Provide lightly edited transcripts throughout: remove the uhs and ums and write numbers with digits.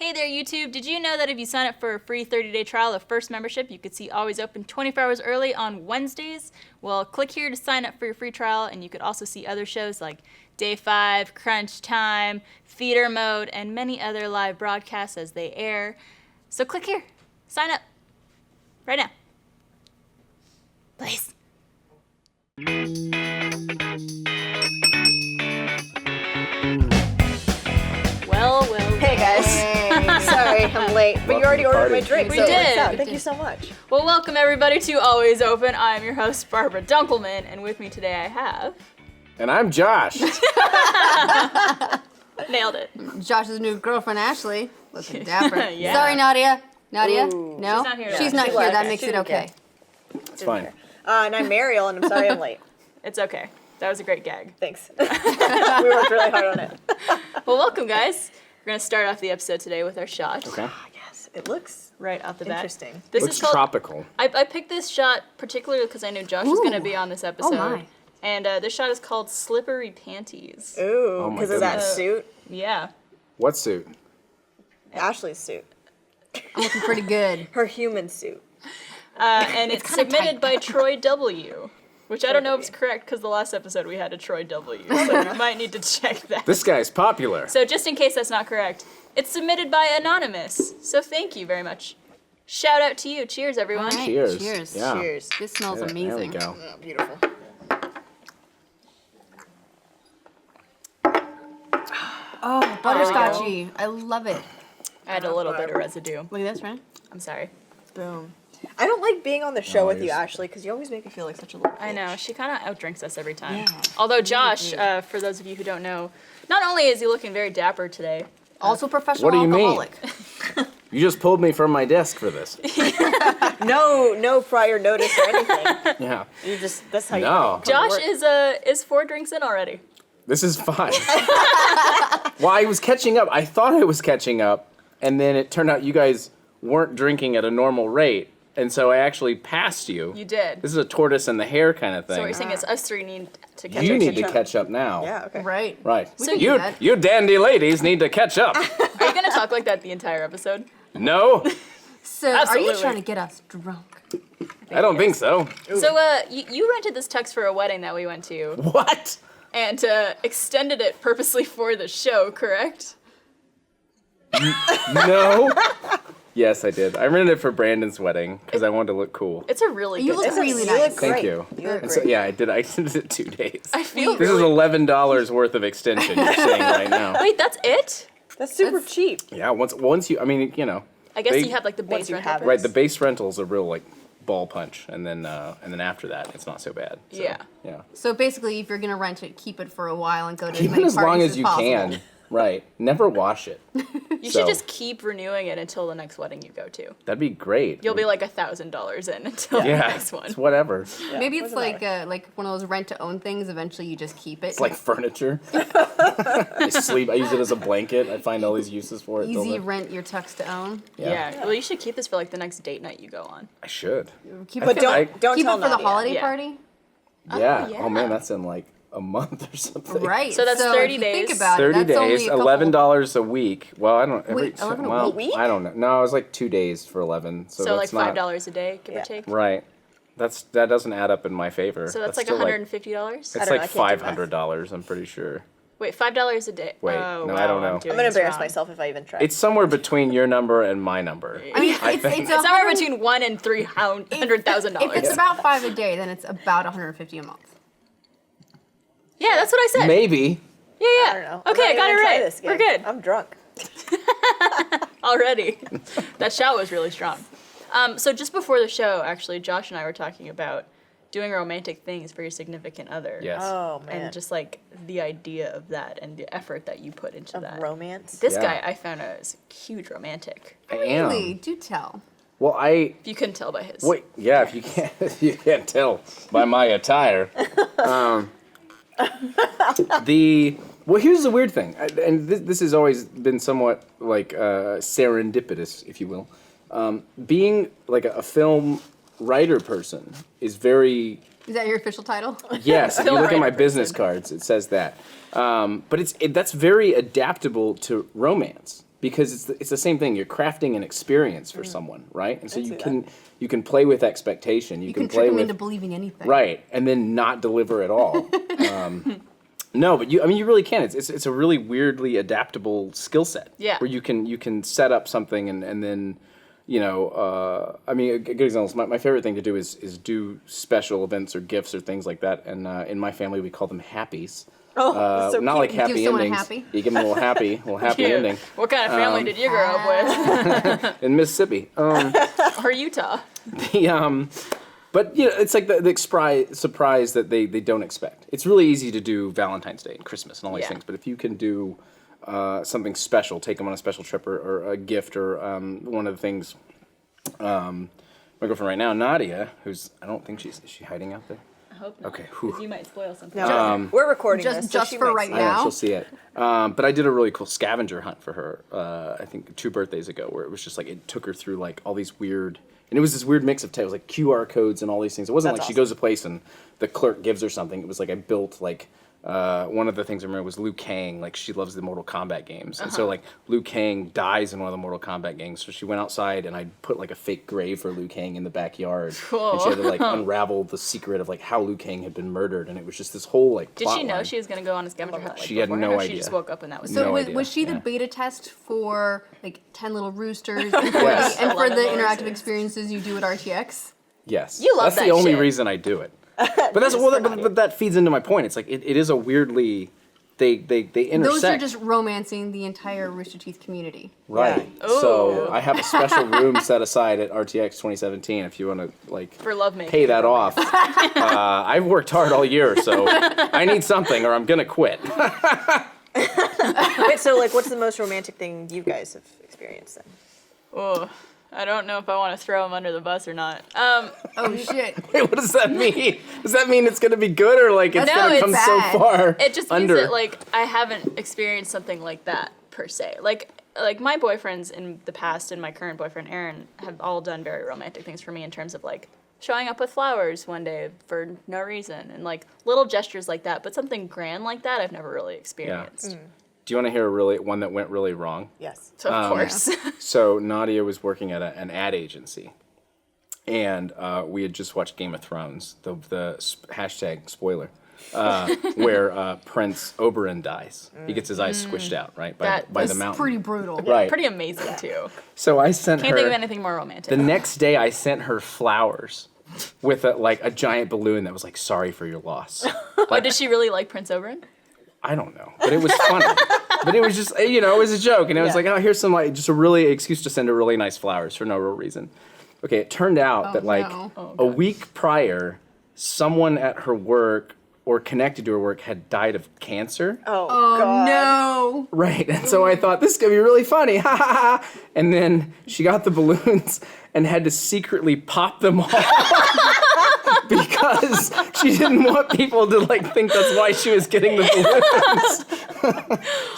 Hey there, YouTube. Did you know that if you sign up for a free 30-day trial of First membership, you could see Always Open 24 hours early on Wednesdays? Well, click here to sign up for your free trial, and you could also see other shows like Day 5, Crunch Time, Feeder Mode, and many other live broadcasts as they air. So click here. Sign up. Right now. Please. Well. Hey guys. Sorry, I'm late. But you already ordered my drink. We so did. Thank you so much. Well, welcome everybody to Always Open. I'm your host, Barbara Dunkelman, and with me today I have... And I'm Josh. Nailed it. Josh's new girlfriend, Ashley. Looking dapper. Yeah. Sorry, Nadia. Nadia? Ooh. No? She's not here. She's not She here. left. That makes She it didn't okay. It's fine. And I'm Mariel, and I'm sorry I'm late. It's okay. That was a great gag. Thanks. We worked really hard on it. Well, welcome, guys. We're going to start off the episode today with our shot. Okay. Yes, it looks Right off the bat. interesting. This Looks is called... tropical. I picked this shot particularly because I knew Josh was going to be on this episode. my. And this shot is called Slippery Panties. Ooh, my because of that goodness. suit. Yeah. What suit? Ashley's suit. I'm looking pretty good. Her human suit. And it's submitted by Troy W., which I don't know if it's correct because the last episode we had a Troy W., so we might need to check that. This guy's popular. So just in case that's not correct, it's submitted by Anonymous. So thank you very much. Shout out to you. Cheers, everyone. All right, Cheers. Cheers. Yeah. Cheers. This smells Yeah, amazing. There we go. Oh, beautiful. Oh, butterscotchy. I love it. Add a little bit of residue. Look at this, right? I'm sorry. Boom. I don't like being on the show No, with you, you're- Ashley, because you always make me feel like such a little I know, bitch. she kind of outdrinks us every time. Yeah. Although Josh, for those of you who don't know, not only is he looking very dapper today, Also professional What do you mean? alcoholic. You just pulled me from my desk for this. No prior notice or anything. Yeah. You just, that's how you No. Josh work. is 4 drinks in already. This is fine. Well, I was catching up. I thought I was catching up, and then it turned out you guys weren't drinking at a normal rate, and so I actually passed you. You did. This is a tortoise and the hare kind of So what you're thing. saying is us three need to catch You up. need to catch up now. Yeah, okay. Right. Right. We can do that. You dandy ladies need to catch up. Are you going to talk like that the entire episode? No, So, are Absolutely. you trying to get us drunk? I don't think so. So you rented this tux for a wedding that we went to What? and extended it purposely for the show, correct? No. Yes, I did. I rented it for Brandon's wedding because I wanted to look cool. It's a really You good look tux. really You nice. look Thank great. you. You look And so, great. yeah, I did. I did it 2 days. I feel This is really... $11 worth of extension. You're saying right now. Wait, that's it? That's super cheap. Yeah. Once you, I mean, you know. I guess They- you have like the Once base you rental. have it. Right. The base rental's a real like ball punch, and then after that, it's not so bad. So, Yeah. Yeah. So basically, if you're going to rent it, keep it for a while and go to as Keep many it as long parties as you possible. can. Right. Never wash it. You So- should just keep renewing it until the next wedding you go to. That'd be great. You'll be like $1,000 in until the yeah. next one. It's whatever. Maybe it's doesn't like one of those rent-to-own things. Eventually, you just keep it. It's like furniture. I sleep. I use it as a blanket. I find all these uses for it. till easy then. rent your tux to own. Yeah. Well, you should keep this for like the next date night you go on. I should. Keep But it, don't keep tell it for the Nadia. holiday Yeah. party. Yeah. yeah. Oh man, that's in like a month or something. Right. So that's 30 if you days. Think about 30 it. That's only days, a couple- $11 a week. Well, I don't. Wait, 11 a well, week? I don't know. No, it was like 2 days for 11. So, So like that's not $5 a day, give Yeah. or take. right. That doesn't add up in my favor. So that's like still $150. It's don't know, I like can't do $500. I'm pretty sure. Wait, $5 a day. Wait, Oh, no, wow, I don't know. I'm, I'm doing gonna this embarrass wrong. myself if I even try. It's somewhere between your number and my number. I mean, I it's, think- it's, It's somewhere 100 between $1 and $300,000. If it's about 5 a day, then it's about 150 a month. Yeah, that's what I said. Maybe. Yeah, yeah. I don't know. Okay, I I'm not got it even gonna try right. this We're again. good. I'm drunk. Already. That shot was really strong. So just before the show, actually, Josh and I were talking about doing romantic things for your significant other. Yes. Oh man. And just like the idea of that and the effort that you put into of that. romance. This Yeah. guy I found out is a huge romantic. I am. Really? Do tell. Well, If you couldn't tell by his. wait. Yeah, if you can't, you can't tell by my attire. Well, here's the weird thing, and this has always been somewhat like serendipitous, if you will. Being like a film writer person is very Is that your official title? yes. If you Film look at my writer business person. cards, it says that. But that's very adaptable to romance because it's the same thing. You're crafting an experience for someone, right? And so you can play with expectation. You can play trick them with into believing anything. right, and then not deliver at all. No, but you really can. It's a really weirdly adaptable skill set. Yeah. Where you can set up something and then, I mean, a good example is my favorite thing to do is do special events or gifts or things like that. And in my family, we call them happies. Oh, so not cute. like You give happy someone a endings. happy? You give them a little happy You. ending What kind of family did you grow up with? in Mississippi. Or Utah? But it's like the surprise that they don't expect. It's really easy to do Valentine's Day and Christmas and all these Yeah. things, but if you can do something special, take them on a special trip or a gift or one of the things. My girlfriend right now, Nadia, who's I don't think is she hiding out there? I hope not. Okay, Because you might spoil something. No, we're recording this. so Just she for might right see I know, now. she'll see it. But I did a really cool scavenger hunt for her, I think 2 birthdays ago, where it was just like, it took her through like all these weird, and it was this weird mix of tales, like QR codes and all these things. It wasn't That's like she awesome. goes to a place and the clerk gives her something. It was like I built like, one of the things I remember was Liu Kang, like she loves the Mortal Kombat games. And so like Liu Kang dies in one of the Mortal Kombat games. So she went outside and I put like a fake grave for Liu Kang in the backyard. Cool. And she had to like unravel the secret of like how Liu Kang had been murdered. And it was just this whole like Did plot she know line. she was going to go on a scavenger hunt? Like, She had beforehand, no or She idea. just woke up and that was So No was, idea. was she the Yeah. beta test for like 10 Little Roosters and Yes. and for the 11 interactive Roosters. experiences you do at RTX? Yes. You love That's that the only shit. reason I do it. But that's but that feeds into my point. It's like it is a weirdly they intersect. Those are just romancing the entire Rooster Teeth community. right. Yeah. So Ooh. I have a special room set aside at RTX 2017 if you want to like For lovemaking. pay that off. I've worked hard all year, so I need something or I'm gonna quit. Wait, so like, what's the most romantic thing you guys have experienced then? Oh, I don't know if I want to throw him under the bus or not. Oh shit. Wait, what does that mean? Does that mean it's gonna be good or like it's No, gonna it's come bad. so far It just means under? that like I haven't experienced something like that per se. Like my boyfriends in the past and my current boyfriend Aaron have all done very romantic things for me in terms of like showing up with flowers one day for no reason and like little gestures like that. But something grand like that I've never really experienced. Do you want to hear one that went really wrong? Yes. So of course. So Nadia was working at an ad agency, and we had just watched Game of Thrones, the hashtag spoiler, where Prince Oberyn dies. He gets his eyes squished out, right, by That the was mountain. Pretty brutal. Right. Pretty amazing too. So I sent Can't her. think of anything more romantic. The next day, I sent her flowers with a giant balloon that was like, "Sorry for your loss." Oh, did she really like Prince Oberyn? I don't know, but it was funny. But it was just, it was a joke, and it was Yeah. like, oh, here's some like just a really excuse to send her really nice flowers for no real reason. Okay, it turned out that like no. a week prior, someone at her work or connected to her work had died of cancer. Oh, Oh God. no. Right, and so I thought this is gonna be really funny, ha ha ha. And then she got the balloons and had to secretly pop them all because she didn't want people to like think that's why she was getting the balloons.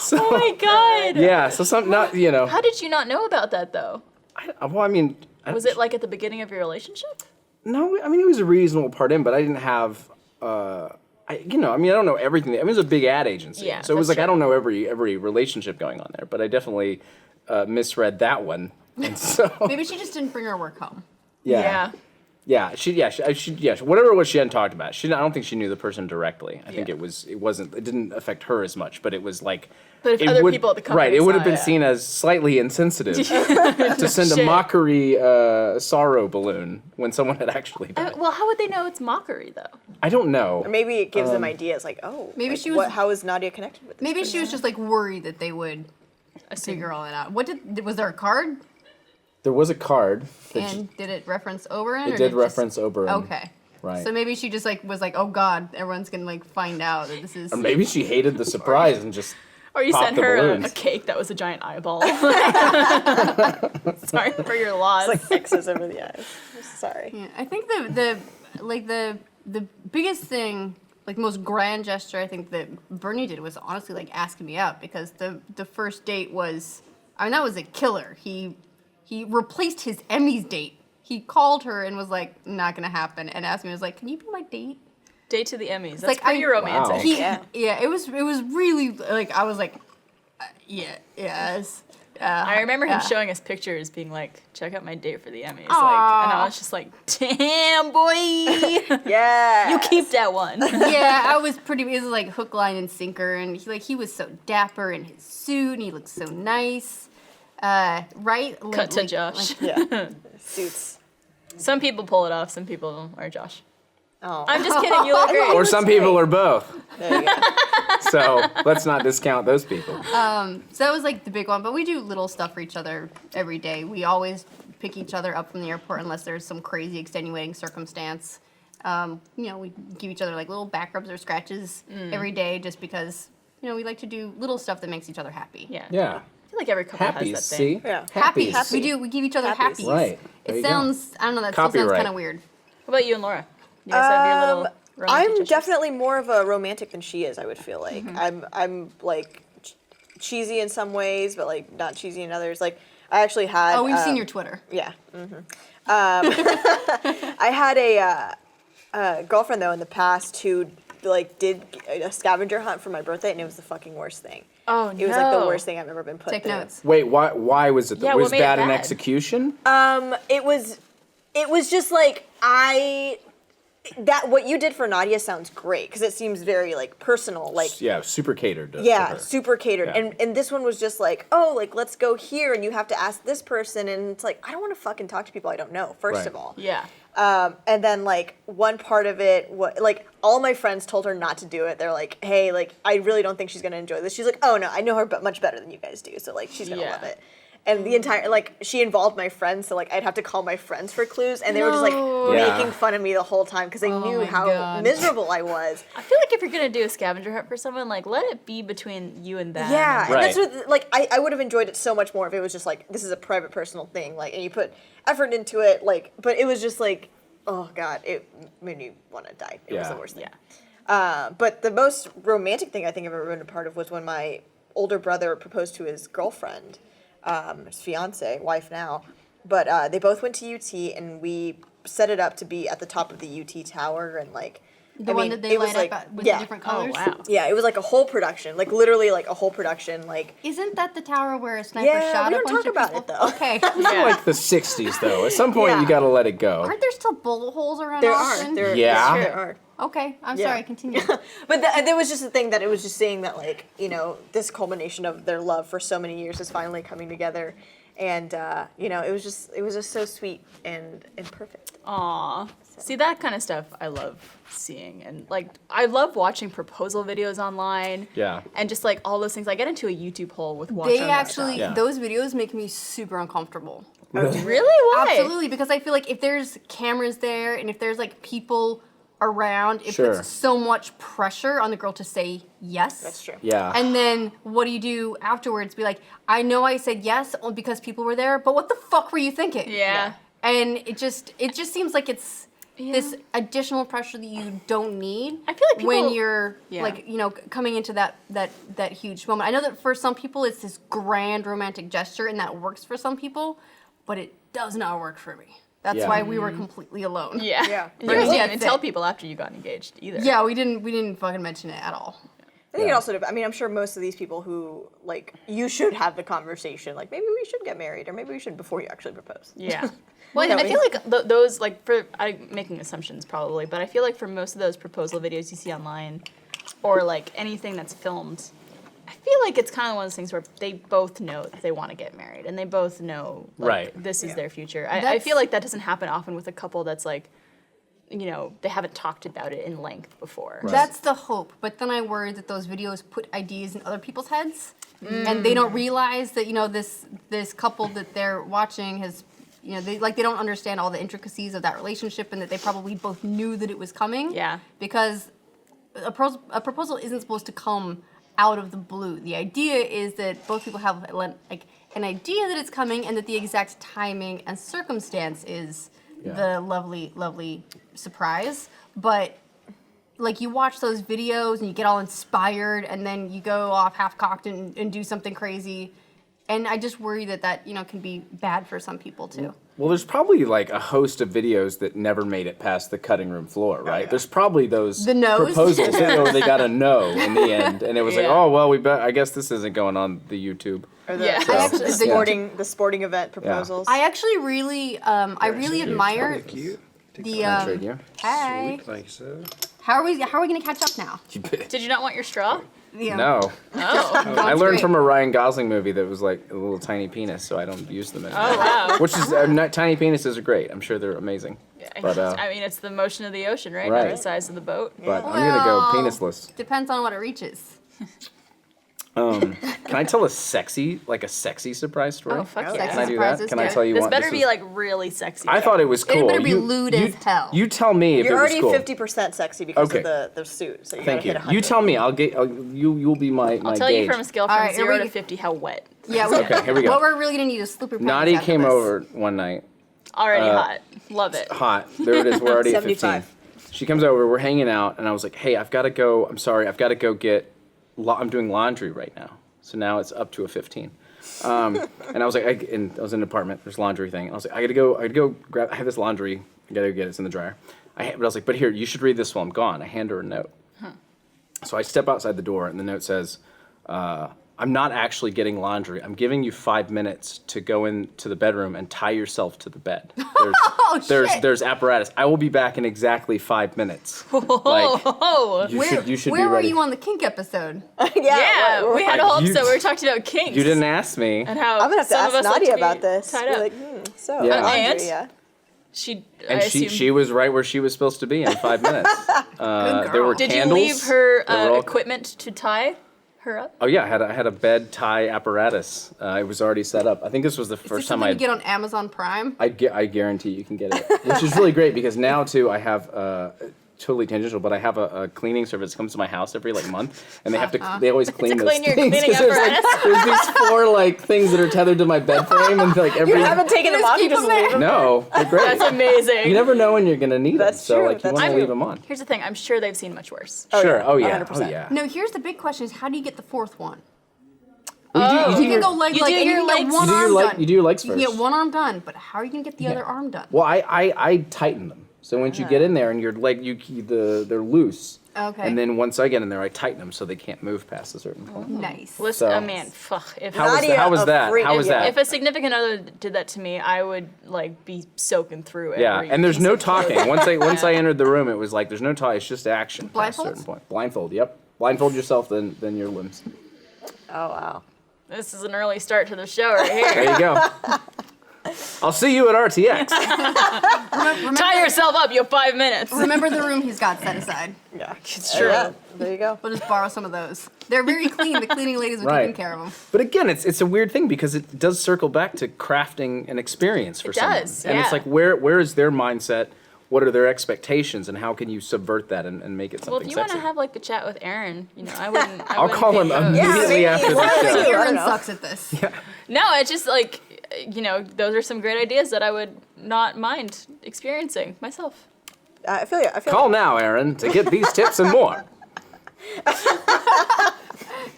So Oh my god. yeah, so some not How did you not know about that though? well, I mean, Was it like at the beginning of your relationship? No, I mean it was a reasonable part in, but I didn't have. I don't know everything. I mean, it was a big ad agency, Yeah, so it was that's like I true. don't know every relationship going on there, but I definitely misread that one, and so Maybe she just didn't bring her work home. yeah. Whatever it was she hadn't talked about. I don't think she knew the person directly. I think Yeah. it didn't affect her as much, but it was like. But if it other would- people at the company right, it would have saw been it. seen as slightly insensitive to send a Shit. mockery sorrow balloon when someone had actually died. Well, how would they know it's mockery though? I don't know. Or maybe it gives them ideas like, oh, Maybe like, she was- how is Nadia connected with this? Maybe she was just like worried that they would figure all that out. Was there a card? There was a card that And did it reference Oberyn? it or did it reference Oberyn. Okay. Right. So maybe she just like was like, oh god, everyone's gonna like find out that this is. Or maybe she hated the surprise and just. Or you Pop sent the her a balloons. cake that was a giant eyeball. Sorry for your loss. It's like X's over the eyes. I'm sorry. Yeah, I think the biggest thing, like most grand gesture, I think that Bernie did was honestly like asking me out because the first date was, I mean that was a killer. He replaced his Emmys date. He called her and was like, not gonna happen, and asked me, was like, can you be my date? Date to the Emmys. That's Like, pretty romantic. Wow. Yeah, it was really like I was like, yes. I remember him showing us pictures, being like, "Check out my date for the Emmys." Like, and I was just like, "Damn, boy, Yeah. you keep that one." Yeah, I was pretty. It was like hook, line, and sinker, and he was so dapper in his suit, and he looked so nice. Right? Cut to Josh. Yeah. Suits. Some people pull it off. Some people are Josh. Oh. I'm just kidding. You look great. Or some people are both. There you go. So let's not discount those people. So that was like the big one, but we do little stuff for each other every day. We always pick each other up from the airport unless there's some crazy extenuating circumstance. We give each other like little back rubs or scratches every day just because, we like to do little stuff that makes each other happy. Yeah. Yeah. I feel like every couple Happies, has that thing. see? Yeah. Happies. Happies. We give each other Happies. happies. Right. There It you go. sounds, I don't know, that still sounds Copyright. kind of weird. What about you and Laura? You guys have your little romantic I'm gestures? definitely more of a romantic than she is, I would feel like. I'm like cheesy in some ways, but like not cheesy in others. Like I actually had Oh, we've seen your Twitter. Yeah. I had a girlfriend though in the past who like did a scavenger hunt for my birthday, and it was the fucking worst thing. Oh no. It was like the worst thing I've ever been put Take through. notes. Wait, why was it? Yeah, was what made it bad in bad? execution? It was just like what you did for Nadia sounds great because it seems very like personal, like Yeah, super catered. To yeah, her. super catered. Yeah. And this one was just like, oh, like let's go here, and you have to ask this person, and it's like I don't want to fucking talk to people I don't know. First Right. of all, Yeah. and then like one part of it, like all my friends told her not to do it. They're like, hey, like I really don't think she's gonna enjoy this. She's like, oh no, I know her much better than you guys do, so like she's gonna Yeah. love it. And the entire like she involved my friends, so like I'd have to call my friends for clues, and they were just like Yeah. making fun of me the whole time because they knew my how God. miserable I was. I feel like if you're gonna do a scavenger hunt for someone, like let it be between you and them. Yeah, and Right. that's what like I would have enjoyed it so much more if it was just like this is a private personal thing, like and you put effort into it, like but it was just like oh god, it made me want to die. It was Yeah. the worst thing. Yeah. But the most romantic thing I think I've ever been a part of was when my older brother proposed to his girlfriend, his fiance, wife now. But they both went to UT, and we set it up to be at the top of the UT tower, and like The one that they light up with the different Oh colors. wow. yeah, it was like a whole production, like literally like a whole production, like. Isn't that the tower where a sniper Yeah, shot we a don't bunch talk of about people? it, though. Okay. Yeah. Like the 60s, though. At some point, Yeah. you got to let it go. Aren't there still bullet holes around There Austin? are. Yeah. There are. Okay, I'm Yeah. sorry, continue. But there was just a thing that it was just seeing that, like, this culmination of their love for so many years is finally coming together. And, it was just so sweet and perfect. Aw. See, that kind of stuff I love seeing. And, like, I love watching proposal videos online. Yeah. And just, like, all those things. I get into a YouTube hole with watching They that actually, Yeah. those videos make me super uncomfortable. stuff. Really? Why? Absolutely, because I feel like if there's cameras there and if there's like people around, it Sure. puts so much pressure on the girl to say yes. That's true. Yeah. And then what do you do afterwards? Be like, I know I said yes only because people were there, but what the fuck were you thinking? Yeah. And it just seems like it's this additional pressure that you don't need. I feel like people- when you're Yeah. like, coming into that huge moment. I know that for some people it's this grand romantic gesture and that works for some people, but it does not work for me. That's Yeah. why we were completely alone. Yeah. Yeah. And you guys didn't Yeah, even that's tell it. people after you got engaged either. Yeah, we didn't fucking mention it at all. I think Yeah. it also, I mean, I'm sure most of these people who, like, you should have the conversation, like, maybe we should get married, or maybe we should before you actually propose. Yeah. Well, No, I feel like those, like, I'm making assumptions probably, but I feel like for most of those proposal videos you see online, or like anything that's filmed, I feel like it's kind of one of those things where they both know that they want to get married, and they both know, like, Right. this is Yeah. their future. I That's- feel like that doesn't happen often with a couple that's like, they haven't talked about it in length before. Right. That's the hope, but then I worry that those videos put ideas in other people's heads, and they don't realize that this couple that they're watching has, they don't understand all the intricacies of that relationship, and that they probably both knew that it was coming. Yeah. Because a proposal isn't supposed to come out of the blue. The idea is that both people have like an idea that it's coming, and that the exact timing and circumstance is the lovely, lovely surprise. But like you watch those videos and you get all inspired, and then you go off half-cocked and do something crazy. And I just worry that can be bad for some people too. Well, there's probably like a host of videos that never made it past the cutting room floor, right? yeah. There's probably those The no's? proposals where they got a no in the end, and it was like, Yeah. oh well, I guess this isn't going on the YouTube. Or the, Yeah. the, I actually- the sporting event proposals. I actually really, I really admire Cute. the. Trade you. Hey, Like so. how are we gonna catch up now? Did you not want your straw? Yeah. No. Oh. I learned great. from a Ryan Gosling movie that was like a little tiny penis, so I don't use them anymore. Oh, wow. Which is tiny penises are great. I'm sure they're amazing. But I mean, it's the motion of the ocean, right? Right. Not the size of the boat. but I'm gonna go Well- penisless. Depends on what it reaches. Can I tell a sexy surprise story? Oh, fuck Oh, yeah. Can I do Surprises, that? Can I do tell you This one? better This be is- like really sexy. I thought it was cool. better be lewd as hell. You tell me if You're it was already cool. 50% sexy because Okay. of the suit. So you Thank gotta you. hit 100. You tell me. You'll be my I'll tell gauge. you from a scale All from right, here 0 we to go. 50 how wet. Yeah. Okay, here we go. What we're really gonna need is slippery pants. Nadi after came this. over one night. Already hot. Love it. Hot. There it is. We're already at 75. 15. She comes over. We're hanging out, and I was like, "Hey, I've got to go. I'm sorry. I've got to go get. I'm doing laundry right now. So now it's up to a 15." And I was like, I was in an apartment. There's a laundry thing. I was like, I gotta go grab. I have this laundry. I gotta go get it. It's in the dryer. But I was like, but here, you should read this while I'm gone. I hand her a note. So I step outside the door, and the note says, I'm not actually getting laundry. I'm giving you 5 minutes to go into the bedroom and tie yourself to the bed. There's apparatus. I will be back in exactly 5 minutes. Like, Oh, you should Where be were ready. you on the kink episode? yeah. We had a whole You- episode where we talked about kinks. You didn't ask me. And how I'm gonna have to some ask of us like Nadia to be about this. Tied Be up. like, so Yeah. laundry, And? yeah. I And assume. she was right where she was supposed to be in 5 minutes. Good There were girl. Did candles. you leave her They were all- equipment to tie her up? Oh yeah, I had a bed tie apparatus. It was already set up. I think this was the Is first this time something you get on Amazon Prime? I guarantee you can get it, which is really great because now too I have totally tangential, but I have a cleaning service that comes to my house every month, and they have to they always clean To those clean your things, cleaning 'cause there's these 4 things that are tethered to my bed frame, and every You haven't taken them off. You keep just them there. leave them. no, they're great. That's amazing. You never know when you're gonna need That's them, so true, you that's want to true. leave them on. Here's the thing. I'm sure they've seen much worse. Sure. yeah, Oh yeah. 100%. Oh yeah. No, here's the big question: is how do you get the fourth one? Well, You can go leg, You like, do and your you can legs- get one You do your arm leg- done. you do your legs You can get first. one arm done, but how are you gonna get the other arm done? Well, I tighten them. So once you get in there and your leg, they're loose. Okay. And then once I get in there, I tighten them so they can't move past a certain point. Nice. Listen, So- man, fuck. If How was Nadia, that? How was a that? freak. How was Yeah. that? if a significant other did that to me, I would be soaking through it. Yeah, and there's no talking. Once I entered the room, it was like there's no talk. It's just action. Past a Blindfolds? certain point. Blindfold. Yep. Blindfold yourself, then your limbs. Oh wow. This is an early start to the show right here. There you go. I'll see you at RTX. Remember, Tie yourself up. You have 5 minutes. remember the room he's got set aside. Yeah. It's true. Yeah. There you go. We'll just borrow some of those. They're very clean. The cleaning ladies are Right. taking care of them. But again, it's a weird thing because it does circle back to crafting an experience for It someone. does, And it's yeah. like where is their mindset? What are their expectations, and how can you subvert that and make it Well, something if you want sexy? to have a chat with Aaron, I wouldn't. I'll call him pay those. immediately maybe after the one or show. two. I don't Aaron know. sucks at this. No, it's just those are some great ideas that I would not mind experiencing myself. I feel you. I feel Call now, Aaron, to get these tips and more.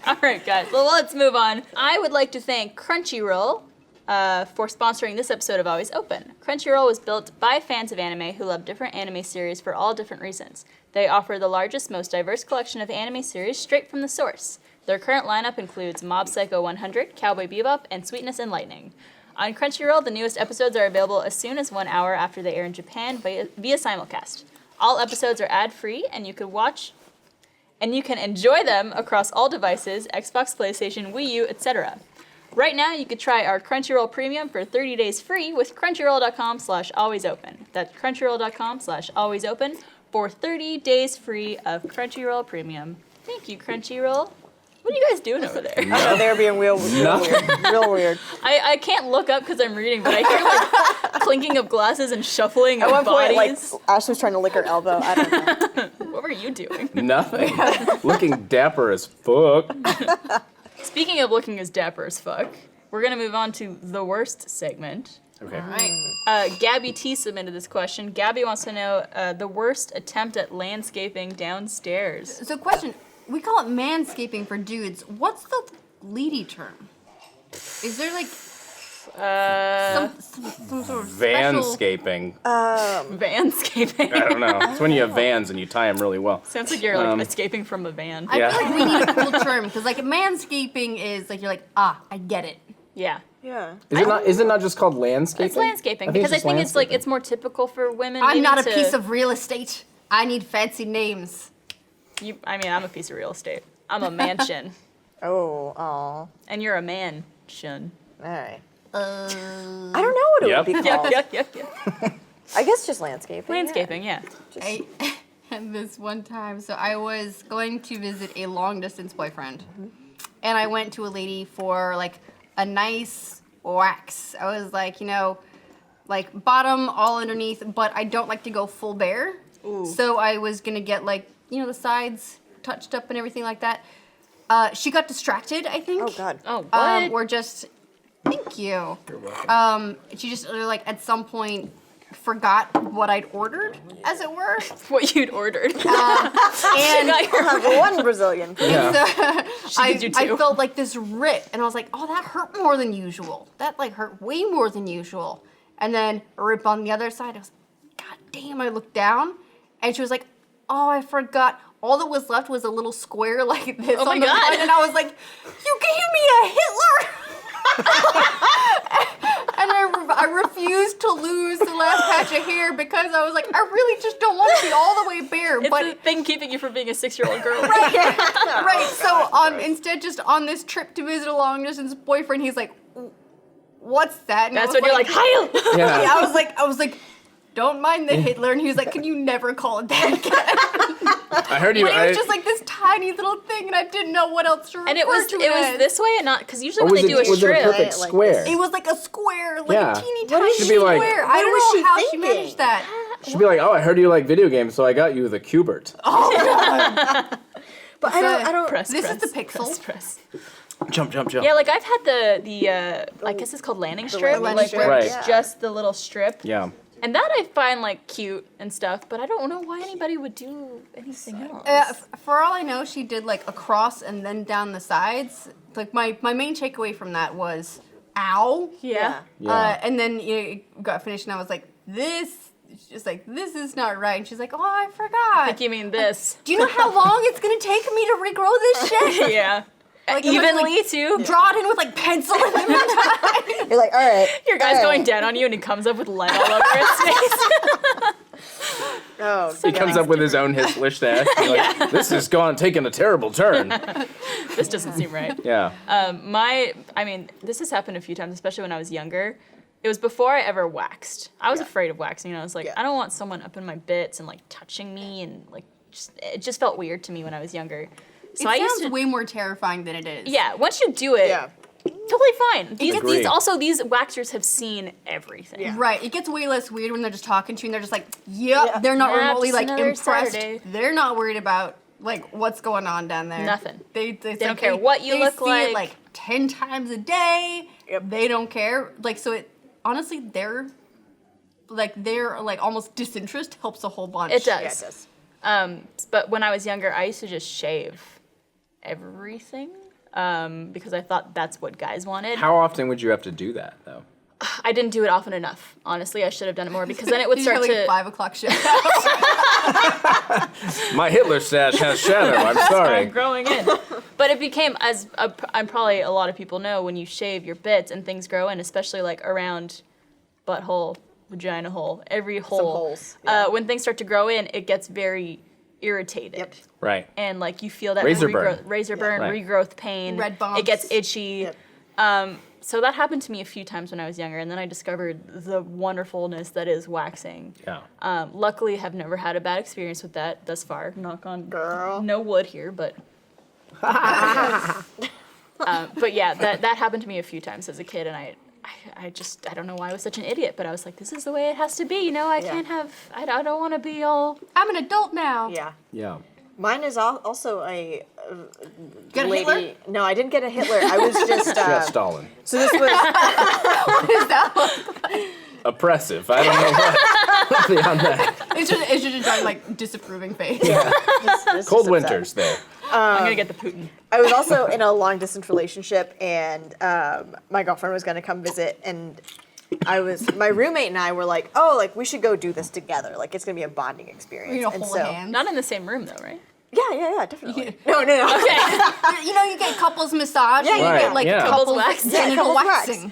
All right, guys. Well, let's move on. I would like to thank Crunchyroll for sponsoring this episode of Always Open. Crunchyroll was built by fans of anime who love different anime series for all different reasons. They offer the largest, most diverse collection of anime series straight from the source. Their current lineup includes Mob Psycho 100, Cowboy Bebop, and Sweetness and Lightning. On Crunchyroll, the newest episodes are available as soon as 1 hour after they air in Japan via simulcast. All episodes are ad-free, and you can enjoy them across all devices, Xbox, PlayStation, Wii U, etc. Right now, you could try our Crunchyroll Premium for 30 days free with crunchyroll.com/alwaysopen. That's crunchyroll.com/alwaysopen for 30 days free of Crunchyroll Premium. Thank you, Crunchyroll. What are you guys doing over there? I know they were being real weird. Real weird. I can't look up because I'm reading, but I hear clinking of glasses and shuffling At of one point, bodies. Ashley was trying to lick her elbow. I don't know. What were you doing? Nothing. Looking dapper as fuck. Speaking of looking as dapper as fuck, we're gonna move on to the worst segment. Okay. All right. Gabby T submitted this question. Gabby wants to know the worst attempt at landscaping downstairs. So, question: we call it manscaping for dudes. What's the lady term? Is there some sort of special? Vanscaping. Vanscaping. I don't know. It's when you have vans and you tie them really well. Sounds like you're escaping from a van. I Yeah. feel like we need a cool term because manscaping is you're I get it. Yeah. Yeah. Is it not just called landscaping? It's landscaping it's because I just think it's like landscaping. it's more typical for women. I'm maybe not a to- piece of real estate. I need fancy names. I mean, I'm a piece of real estate. I'm a mansion, Oh, aw. and you're a mansion. All right. I don't know what it Yep. would be called. Yeah. I guess just landscaping. Landscaping, yeah. I had this one time. So I was going to visit a long distance boyfriend, and I went to a lady for like a nice wax. I was like, like bottom all underneath, but I don't like to go full bare. So I was gonna get like the sides touched up and everything like that. She got distracted, I think. Oh God. Oh, what? Or just thank you. You're welcome. She just like at some point forgot what I'd ordered, as it were. What you'd ordered. And I'll have one Brazilian. Yeah. She did you I too. felt like this rip, and I was like, oh, that hurt more than usual. That like hurt way more than usual. And then a rip on the other side. I was like, God damn! I looked down, and she was like, oh, I forgot. All that was left was a little square like this Oh my on the God. front, and I was like, you gave me a Hitler. And I refused to lose the last patch of hair because I was like, I really just don't want to be all the way bare. It's but the thing keeping you from being a 6-year-old girl. right, so instead, just on this trip to visit a long distance boyfriend, he's like, "What's that?" And I That's was when you're like, Heil! Yeah. Yeah, I was like, "Don't mind the Hitler," and he was like, "Can you never call it that again?" I heard you. But it was just like this tiny little thing, and I didn't know what else to refer And it was to this as. way and not, because usually or when was they do a was it a strip, perfect like square? It was like a square, like Yeah. a teeny What tiny did she be like- square. I What don't was know she how she thinking? managed that. She'd be like, "Oh, I heard you like video games, so I got you the Cubert." But I don't. press, This press, is the pixel. press. Jump. Yeah, like I've had the I guess it's called landing strip, landing like strip, where Right. it's yeah. just the little strip. Yeah. And that I find like cute and stuff, but I don't know why anybody would do anything else. For all I know, she did like across and then down the sides. Like my main takeaway from that was, ow. Yeah. Yeah. And then it got finished, and I was like, this. She's just like, this is not right. And she's like, oh, I forgot. Like you mean this? Do you know how long it's gonna take me to regrow this shit? Yeah. Like, I'm gonna, Evenly too. Draw it in with like pencil in the meantime. You're like, all right. Your guy's all going right. down on you, and he comes up with lead all over his face. Oh, He comes up with his own Hitler stash. You're like, this has taken a terrible turn. This doesn't seem right. Yeah. I mean, this has happened a few times, especially when I was younger. It was before I ever waxed. I was afraid of waxing. I was like, Yeah. I don't want someone up in my bits and like touching me, and like it just felt weird to me when I was younger. So I It used sounds to. way more terrifying than it is. Yeah, once you do it, Yeah. totally fine. These Agree. these waxers have seen everything. Yeah. Right. It gets way less weird when they're just talking to you and they're just like, yep, Yeah. they're not Yep, remotely just like another impressed. Saturday. They're not worried about like what's going on down there. Nothing. They don't care what you they look see like. it like 10 times a day. Yep. They don't care. Like so it honestly their almost disinterest helps a whole bunch. It Yeah, it does. does. But when I was younger, I used to just shave everything because I thought that's what guys wanted. How often would you have to do that, though? I didn't do it often enough. Honestly, I should have done it more because then it would Did you start have, like, to. 5 o'clock shift? My Hitler stash has shadow. I'm Started sorry. growing in. But it became, I'm probably a lot of people know, when you shave your bits and things grow in, especially like around butthole, vagina hole, every hole. holes, yeah. When things start to grow in, it gets very irritated. Yep. Right. And like you feel that Razor burn. razor burn, Right. regrowth pain. Red bumps. It gets itchy. Yep. So that happened to me a few times when I was younger, and then I discovered the wonderfulness that is waxing. Yeah. Luckily, have never had a bad experience with that thus far. Knock on Girl. no wood here, but. But yeah, that happened to me a few times as a kid, and I don't know why I was such an idiot, but I was like, this is the way it has to be, you know. I can't have. I don't want to be all. I'm an adult now. Yeah. Yeah. Mine is also a Got a lady. Hitler? No, I didn't get a Hitler. I was just. Yeah, Stalin. So this was. What is that? Oppressive. I don't know what beyond that. It's just a giant like disapproving face. this Cold is upset. winters there. I'm gonna get the Putin. I was also in a long distance relationship, and my girlfriend was going to come visit, and my roommate and I were like, oh, like we should go do this together. Like it's going to be a bonding experience. You know, and hold hands. Not in the same room though, right? Yeah, definitely. No. Okay. You know, you get couples massage. Yeah, and you Right, get like yeah. couples wax. genital couples wax. waxing.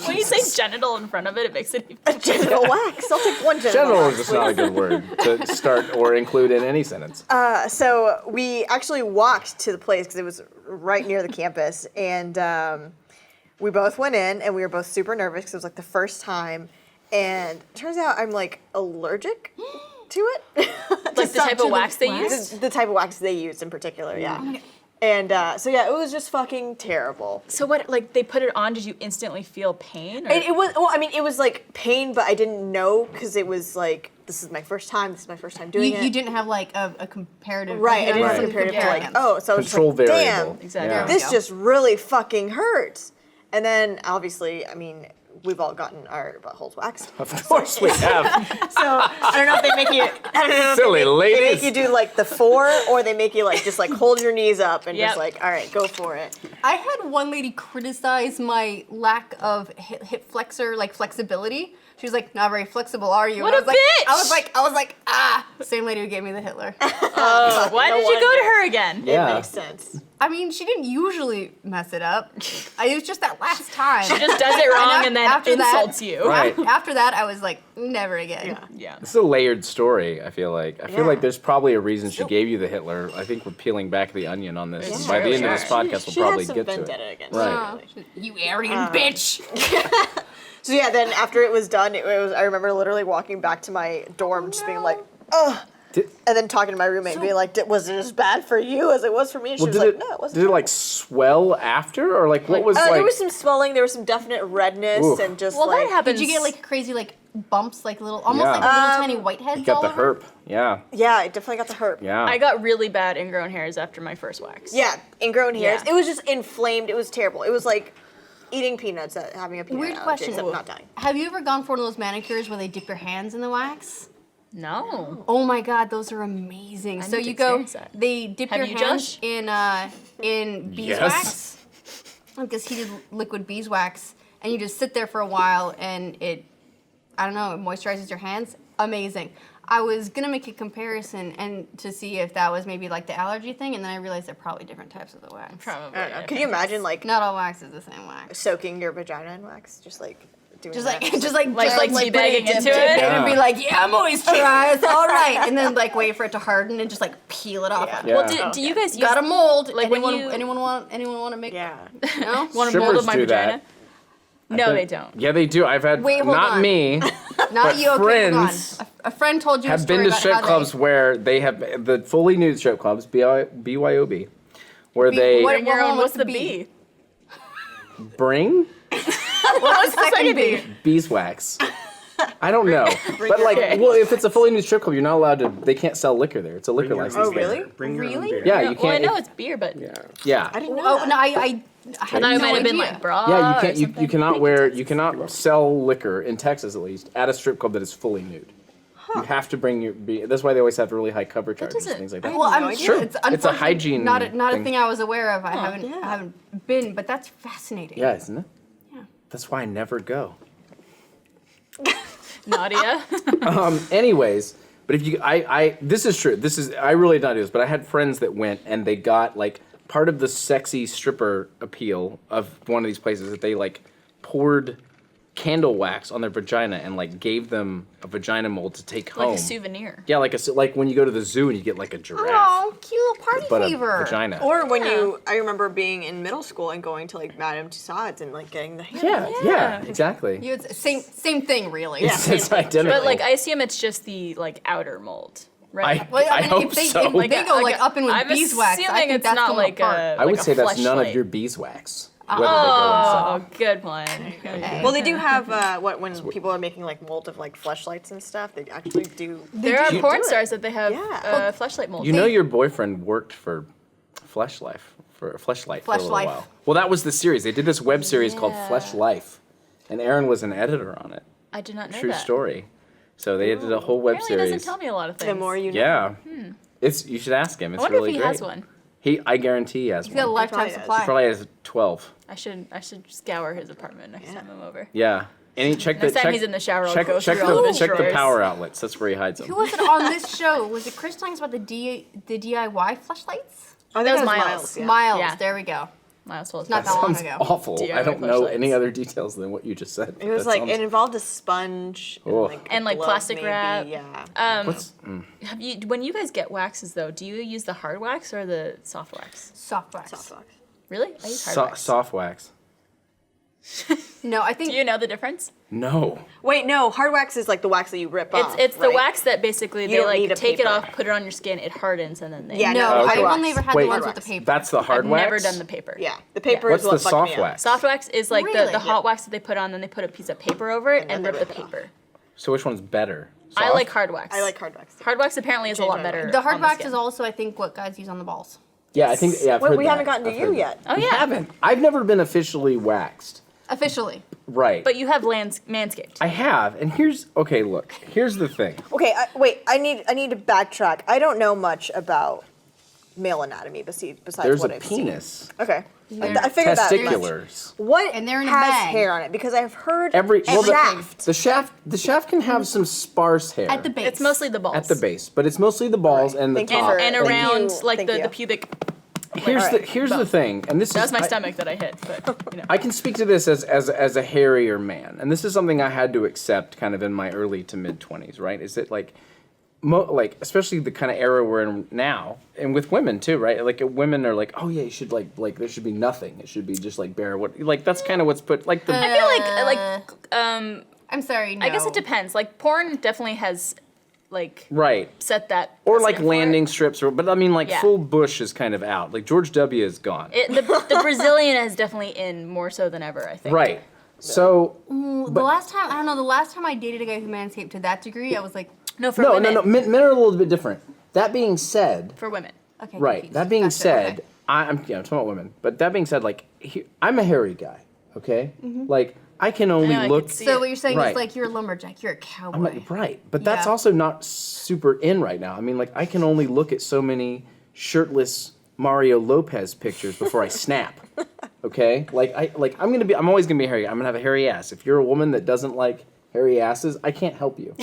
When you say genital in front of it makes it even. Genital wax. I'll take one genital General wax. is just not a good word to start or include in any sentence. So we actually walked to the place because it was right near the campus, and we both went in, and we were both super nervous because it was like the first time, and turns out I'm like allergic to it. Like the type of wax they use? The type of wax they used in particular, yeah. And so yeah, it was just fucking terrible. So what, like, they put it on, did you instantly feel pain? Or? It was, well, I mean, it was like pain, but I didn't know because it was like, this is my first time doing it. You didn't have like a comparative. Right, I didn't have Right. a comparative to compare like, against. oh, so I was Control like, variable. damn, Exactly. Yeah. There we this go. just really fucking hurts. And then obviously, I mean, we've all gotten our buttholes waxed. Of course we have. So I don't know if they make you, I don't know if Silly they ladies. make you do like the 4, or they make you like just like hold your knees up and Yep. just like, all right, go for it. I had one lady criticize my lack of hip flexor like flexibility. She was like, "Not very flexible, are you?" What And a I was like, bitch! I was like, ah, same lady who gave me the Hitler. Oh, why No did you go to wonder. her again? Yeah. It makes sense. I mean, she didn't usually mess it up. It was just that last time. She just does it wrong and then after that- insults you. Right. After that, I was like, never again. Yeah. Yeah. This is a layered story, I feel like. I feel Yeah. like there's probably a reason she gave you the Hitler. I think we're peeling back the onion on this. It's And by the true, end of this sure. podcast, She we'll probably had some get to vendetta it. against Right. her. You Aryan bitch. So yeah, then after it was done, it was. I remember literally walking back to my dorm, just being like, ugh. Did- And then talking to my roommate, and being like, was it as bad for you as it was for me? And she Well, was like, no, it wasn't. did it like swell after, or like what was like? There was some swelling, there was some definite redness, Oof. and just Well, like, that happens. Did you get like crazy like bumps, like little, almost Yeah. like little tiny whiteheads You got all the over? herp. Yeah. yeah, I definitely got the herp. Yeah. I got really bad ingrown hairs after my first wax. Yeah, ingrown hairs. Yeah. It was just inflamed. It was terrible. It was like eating peanuts, having a peanut Weird allergy, question. except not dying. Have you ever gone for one of those manicures where they dip your hands in the wax? No. Oh my god, those are amazing. So need to you go, experience that. they dip Have your you, hands Josh? in Yes. beeswax, like this heated liquid beeswax, and you just sit there for a while, and it, I don't know, it moisturizes your hands. Amazing. I was gonna make a comparison and to see if that was maybe like the allergy thing, and then I realized they're probably different types of the wax. Probably. I don't know. Can you imagine like Not all wax is the same wax. soaking your vagina in wax? Just like doing Just that. like, just like, Like putting teabagging into dip it? and be Yeah. like, yeah, moisturize, all right, and then like wait for it to harden and just like peel it off. Yeah. Yeah. Well, do you guys use Got a mold. Like, when anyone you- want to make? Yeah. No. want a mold Strippers of my do vagina? that. No, they think- don't. Yeah, they do. I've had Wait, hold not on. me Not but you. Okay, friends hold on. A friend told you a have story been to about strip how clubs they, where they have the fully nude strip clubs, BYOB, where they what- Bring your Well, own. what's What's the the B? B? bring What was the second B? beeswax. I don't know, but like, Okay. well, if it's a fully nude strip club, you're not allowed to. They can't sell liquor there. It's a liquor license. Oh, really? Bring your own Really? beer. Yeah, you can't. Well, I know if- it's beer, but yeah. I didn't know Oh that. no, I I had thought it no might have been idea. like bra. Yeah, you or can't. You something. cannot wear. You cannot sell liquor in Texas, at least, at a strip club that is fully nude. You have to bring your. That's why they always have really high cover charges and doesn't- things like that. Well, I'm no idea. sure Sure. it's It's a unfortunately hygiene not a thing. thing I was aware of. I haven't yeah. been, but that's fascinating. Yeah, isn't it? Yeah. That's why I never go. Nadia. Anyways, but if you, this is true. I really did not do this, but I had friends that went and they got like part of the sexy stripper appeal of one of these places that they like poured candle wax on their vagina and like gave them a vagina mold to take home. Like a souvenir. Yeah, like when you go to the zoo and you get like a giraffe, Oh, cute little party but fever. a vagina. Or when I remember being in middle school and going to like Madame Tussauds and like getting the hand. yeah, exactly. You, it's same thing, really. It's identical. But like, I assume it's just the like outer mold, right? Well, I mean, hope if they, so. If they go like up in with I'm beeswax, I assuming think it's that's not going like apart. a. I would like say a that's none of fleshlight. your beeswax. whether they go inside. Oh, good one. Okay. Well, they do have when people are making like mold of like fleshlights and stuff. They actually do. There are do porn it. stars that they have Yeah. fleshlight molds. You know your boyfriend worked for Fleshlight for a little Fleshlife. while. Well, that was the series. They did this web series called Yeah. Flesh Life, and Aaron was an editor on it. I did not know True that. story. So they did a whole web Apparently series. doesn't tell me a lot of things. The more you know. Yeah, you should ask him. It's I wonder really if he great. has one. I guarantee he has He's got a one. lifetime Probably does. supply. He probably has 12. I should scour his apartment next time I'm over. Yeah. check Next the time check, he's in the shower, I'll check, go check through all of the his check the drawers. power outlets. That's where he hides them. Who was it on this show? Was it Chris telling us about the DIY flashlights? I think That was it Miles. Yeah. Miles. Yeah. There we go. Miles told us Not about that long Sounds ago. awful. DIY I don't know flashlights. any other details than what you just said. It was That like sounds- it involved a sponge Oh. And, like, glove, plastic maybe, wrap. Yeah. What's Have you, when you guys get waxes though, do you use the hard wax or the soft wax? Soft wax. Soft wax. Really? I use hard wax. soft wax? No, I think Do you know the difference? No. Wait, no. Hard wax is like the wax that you rip off. It's the right? wax that basically You they don't need like a take it paper. off, put it on your skin, it hardens, and then they. Yeah, no. no, I've hard wax. only ever had Wait. the ones Hard with the wax. paper. That's the hard I've wax? never done the paper. Yeah, the paper What's is what the fucked soft me up. wax? Soft wax is like Really? the hot wax that they put on, then they put a piece of paper over it and then rip they the rip it off. paper. So which one's better? I Soft? like hard wax. I like hard wax. Too. Hard wax apparently is a Change lot my better. mind. The hard on wax skin. is also, I think, what guys use on the balls. Yeah, I think. Yeah, I've Wait, heard we that. haven't gotten to I've you heard yet. that. Oh We yeah, haven't. I've never been officially waxed. Officially. Right. but you have Manscaped. I have, and here's okay. Look, here's the thing. Okay, wait. I need to backtrack. I don't know much about male anatomy besides There's what a I've penis, seen. Okay, They're I figured that much. testiculars. What And they're in a has bag. hair on it? Because I've heard The shaft. the shaft can have some sparse hair At the base. It's mostly the balls. at the base, but it's mostly the balls Right. and the Thank you top. for- and Thank around you. like Thank the you. pubic. Here's Alright. here's the thing, and this That was is my I- stomach that I hit, but you know. I can speak to this as a hairier man, and this is something I had to accept kind of in my early to mid 20s, right? Is that like, especially the kind of era we're in now, and with women too, right? Like women are like, oh yeah, you should like there should be nothing. It should be just like bare. What like that's kind of what's put like the. I feel like I'm sorry, no. I guess it depends. Like porn definitely has like Right. set that Or like precedent for it. landing strips, but I mean, like Yeah. full bush is kind of out. Like George W. is gone. The Brazilian is definitely in more so than ever, I think. Right. So The last time, I don't know, the last time I dated a guy who manscaped to that degree, I was like, No, for no, women. no, no. Men are a little bit different. That being said, For women. okay. right. confused. That being Gotcha, said, okay. I'm talking about women. But that being said, like I'm a hairy guy. Okay. Like I can only I know, I look. could see So what you're saying Right. is like you're a lumberjack, you're a cowboy. I'm like, right, but that's Yeah. also not super in right now. I mean, like I can only look at so many shirtless Mario Lopez pictures before I snap. Okay, I'm always gonna be hairy. I'm gonna have a hairy ass. If you're a woman that doesn't like hairy asses, I can't help you.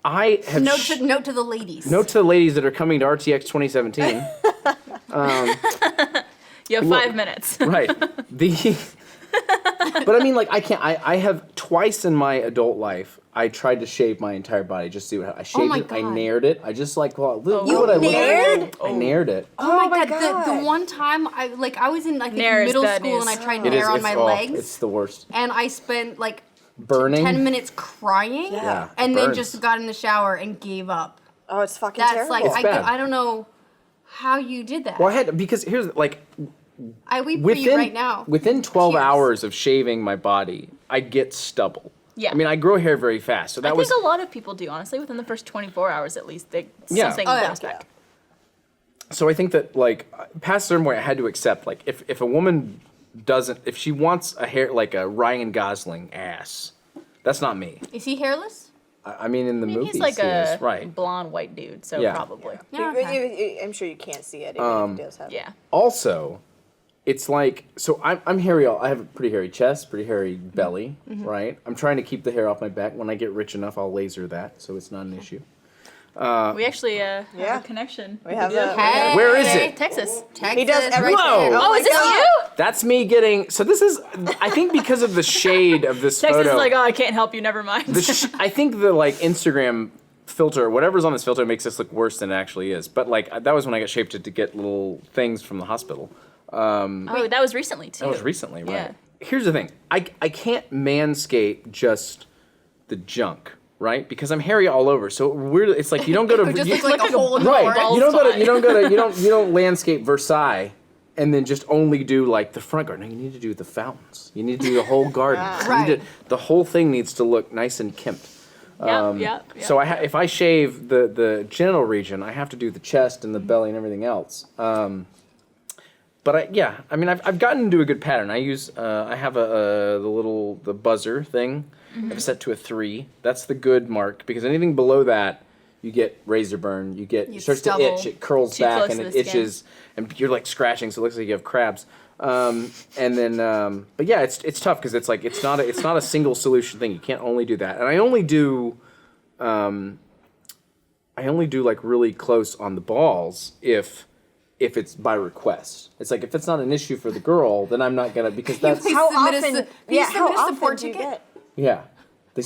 I have Note to the ladies. note to the ladies that are coming to RTX 2017. You have Look. 5 minutes. Right. But I mean, like, I have twice in my adult life, I tried to shave my entire body just to see what I shaved my it, I God. nared it. I just like, well, look You what I look nared? like. I nared it. Oh my my god, God. The one time I was in like Nair is middle bad school news. and I tried It is. nair on It's my It's legs the worst. and I spent like Burning. 10 minutes crying Yeah, and it then burns. just got in the shower and gave up. Oh, it's fucking That's terrible. like It's bad. I don't know how you did that. Well, I had because here's like I weep for you right now. within 12 Tears. hours of shaving my body, I get stubble. Yeah. I mean, I grow hair very fast, so that I was think a lot of people do, honestly, within the first 24 hours at least. Yeah. Something Oh, yeah. bounce back. so I think that like past a certain point, I had to accept like if a woman doesn't if she wants a hair like a Ryan Gosling ass, that's not me. Is he hairless? I mean, in the movies, He's like he a is, right. blonde white dude, so Yeah. probably. Yeah, You- okay. I'm sure you can't see it. If he does have. Yeah. Also, it's like so I'm hairy. I have a pretty hairy chest, pretty hairy belly, right? I'm trying to keep the hair off my back. When I get rich enough, I'll laser that, so it's not an issue. We actually have Yeah. a connection. We have do. a. Hey. Where is it? Texas. Texas. He does everything. Whoa. Oh, my is this God. you? That's me getting. So this is. I think because of the shade of this Texas photo. is like, oh, I can't help you. Never mind. I think the like Instagram filter, whatever's on this filter, makes this look worse than it actually is. But like that was when I got shaped to get little things from the hospital. Oh, that was recently too. That was recently, right? Yeah. Here's the thing. I can't manscape just the junk, right? Because I'm hairy all over. So weird. It's like you don't go to It just you, looks like a hole in the right. forest. You don't go to spot. you don't landscape Versailles and then just only do like the front garden. No, you need to do the fountains. You need to do the whole garden. You need Right. the whole thing needs to look nice and kempt. Yeah. So if I shave the genital region, I have to do the chest and the belly and everything else. But I've gotten into a good pattern. I use I have the buzzer thing. I've set to a 3. That's the good mark because anything below that, you get razor burn. It starts stubble. to itch. It curls Too back close and to it the skin. itches, and you're like scratching, so it looks like you have crabs. And then, but yeah, it's tough because it's like it's not a single solution thing. You can't only do that. And I only do like really close on the balls if it's by request. It's like if it's not an issue for the girl, then I'm not gonna because that's How submit a often? su- can you Yeah, submit a how often support do you ticket? get yeah.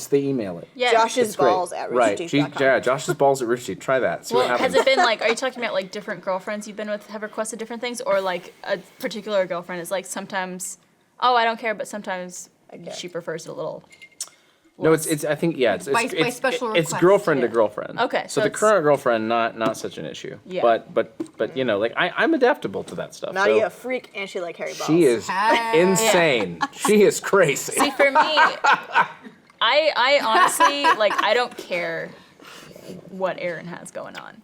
They email it. Yeah. Josh's It's great. balls at Right. roosterteeth.com. Yeah, Josh's balls at Rooster Teeth. Try that. See Well, what has happens. it been like, are you talking about like different girlfriends you've been with have requested different things? Or like a particular girlfriend is like sometimes, oh, I don't care, but sometimes care. she prefers it a little. No, it's. I think yeah, it's By special it's request. girlfriend to Yeah. girlfriend. Okay, So so the it's- current girlfriend, not such an issue. Yeah. But you know, like I'm adaptable to that stuff. Nadia, so a freak, and she like hairy balls. she is Ah. insane. She is crazy. See, for me, I honestly like I don't care what Aaron has going on.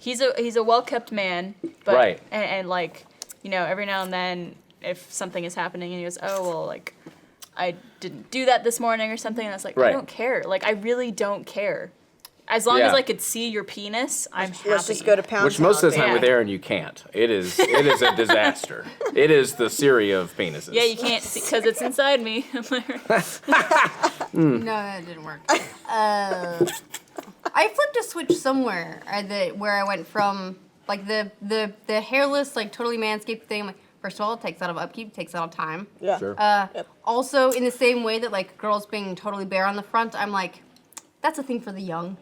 He's a well kept man, but Right. and like you know every now and then if something is happening and he goes, oh well, like I didn't do that this morning or something, and I was like, I Right. don't care. Like I really don't care. As long as Yeah. I could see your penis, I'm happy. Let's just go to pound. Which most of the time Yeah. with Aaron you can't. It is a disaster. It is the Syria of penises. Yeah, you can't see because it's inside me. No, that didn't work. I flipped a switch somewhere where I went from like the hairless, like totally manscaped thing. I'm like, first of all, it takes a lot of upkeep, takes a lot of time. Yeah. Sure. Also, in the same way that like girls being totally bare on the front, I'm like, that's a thing for the young.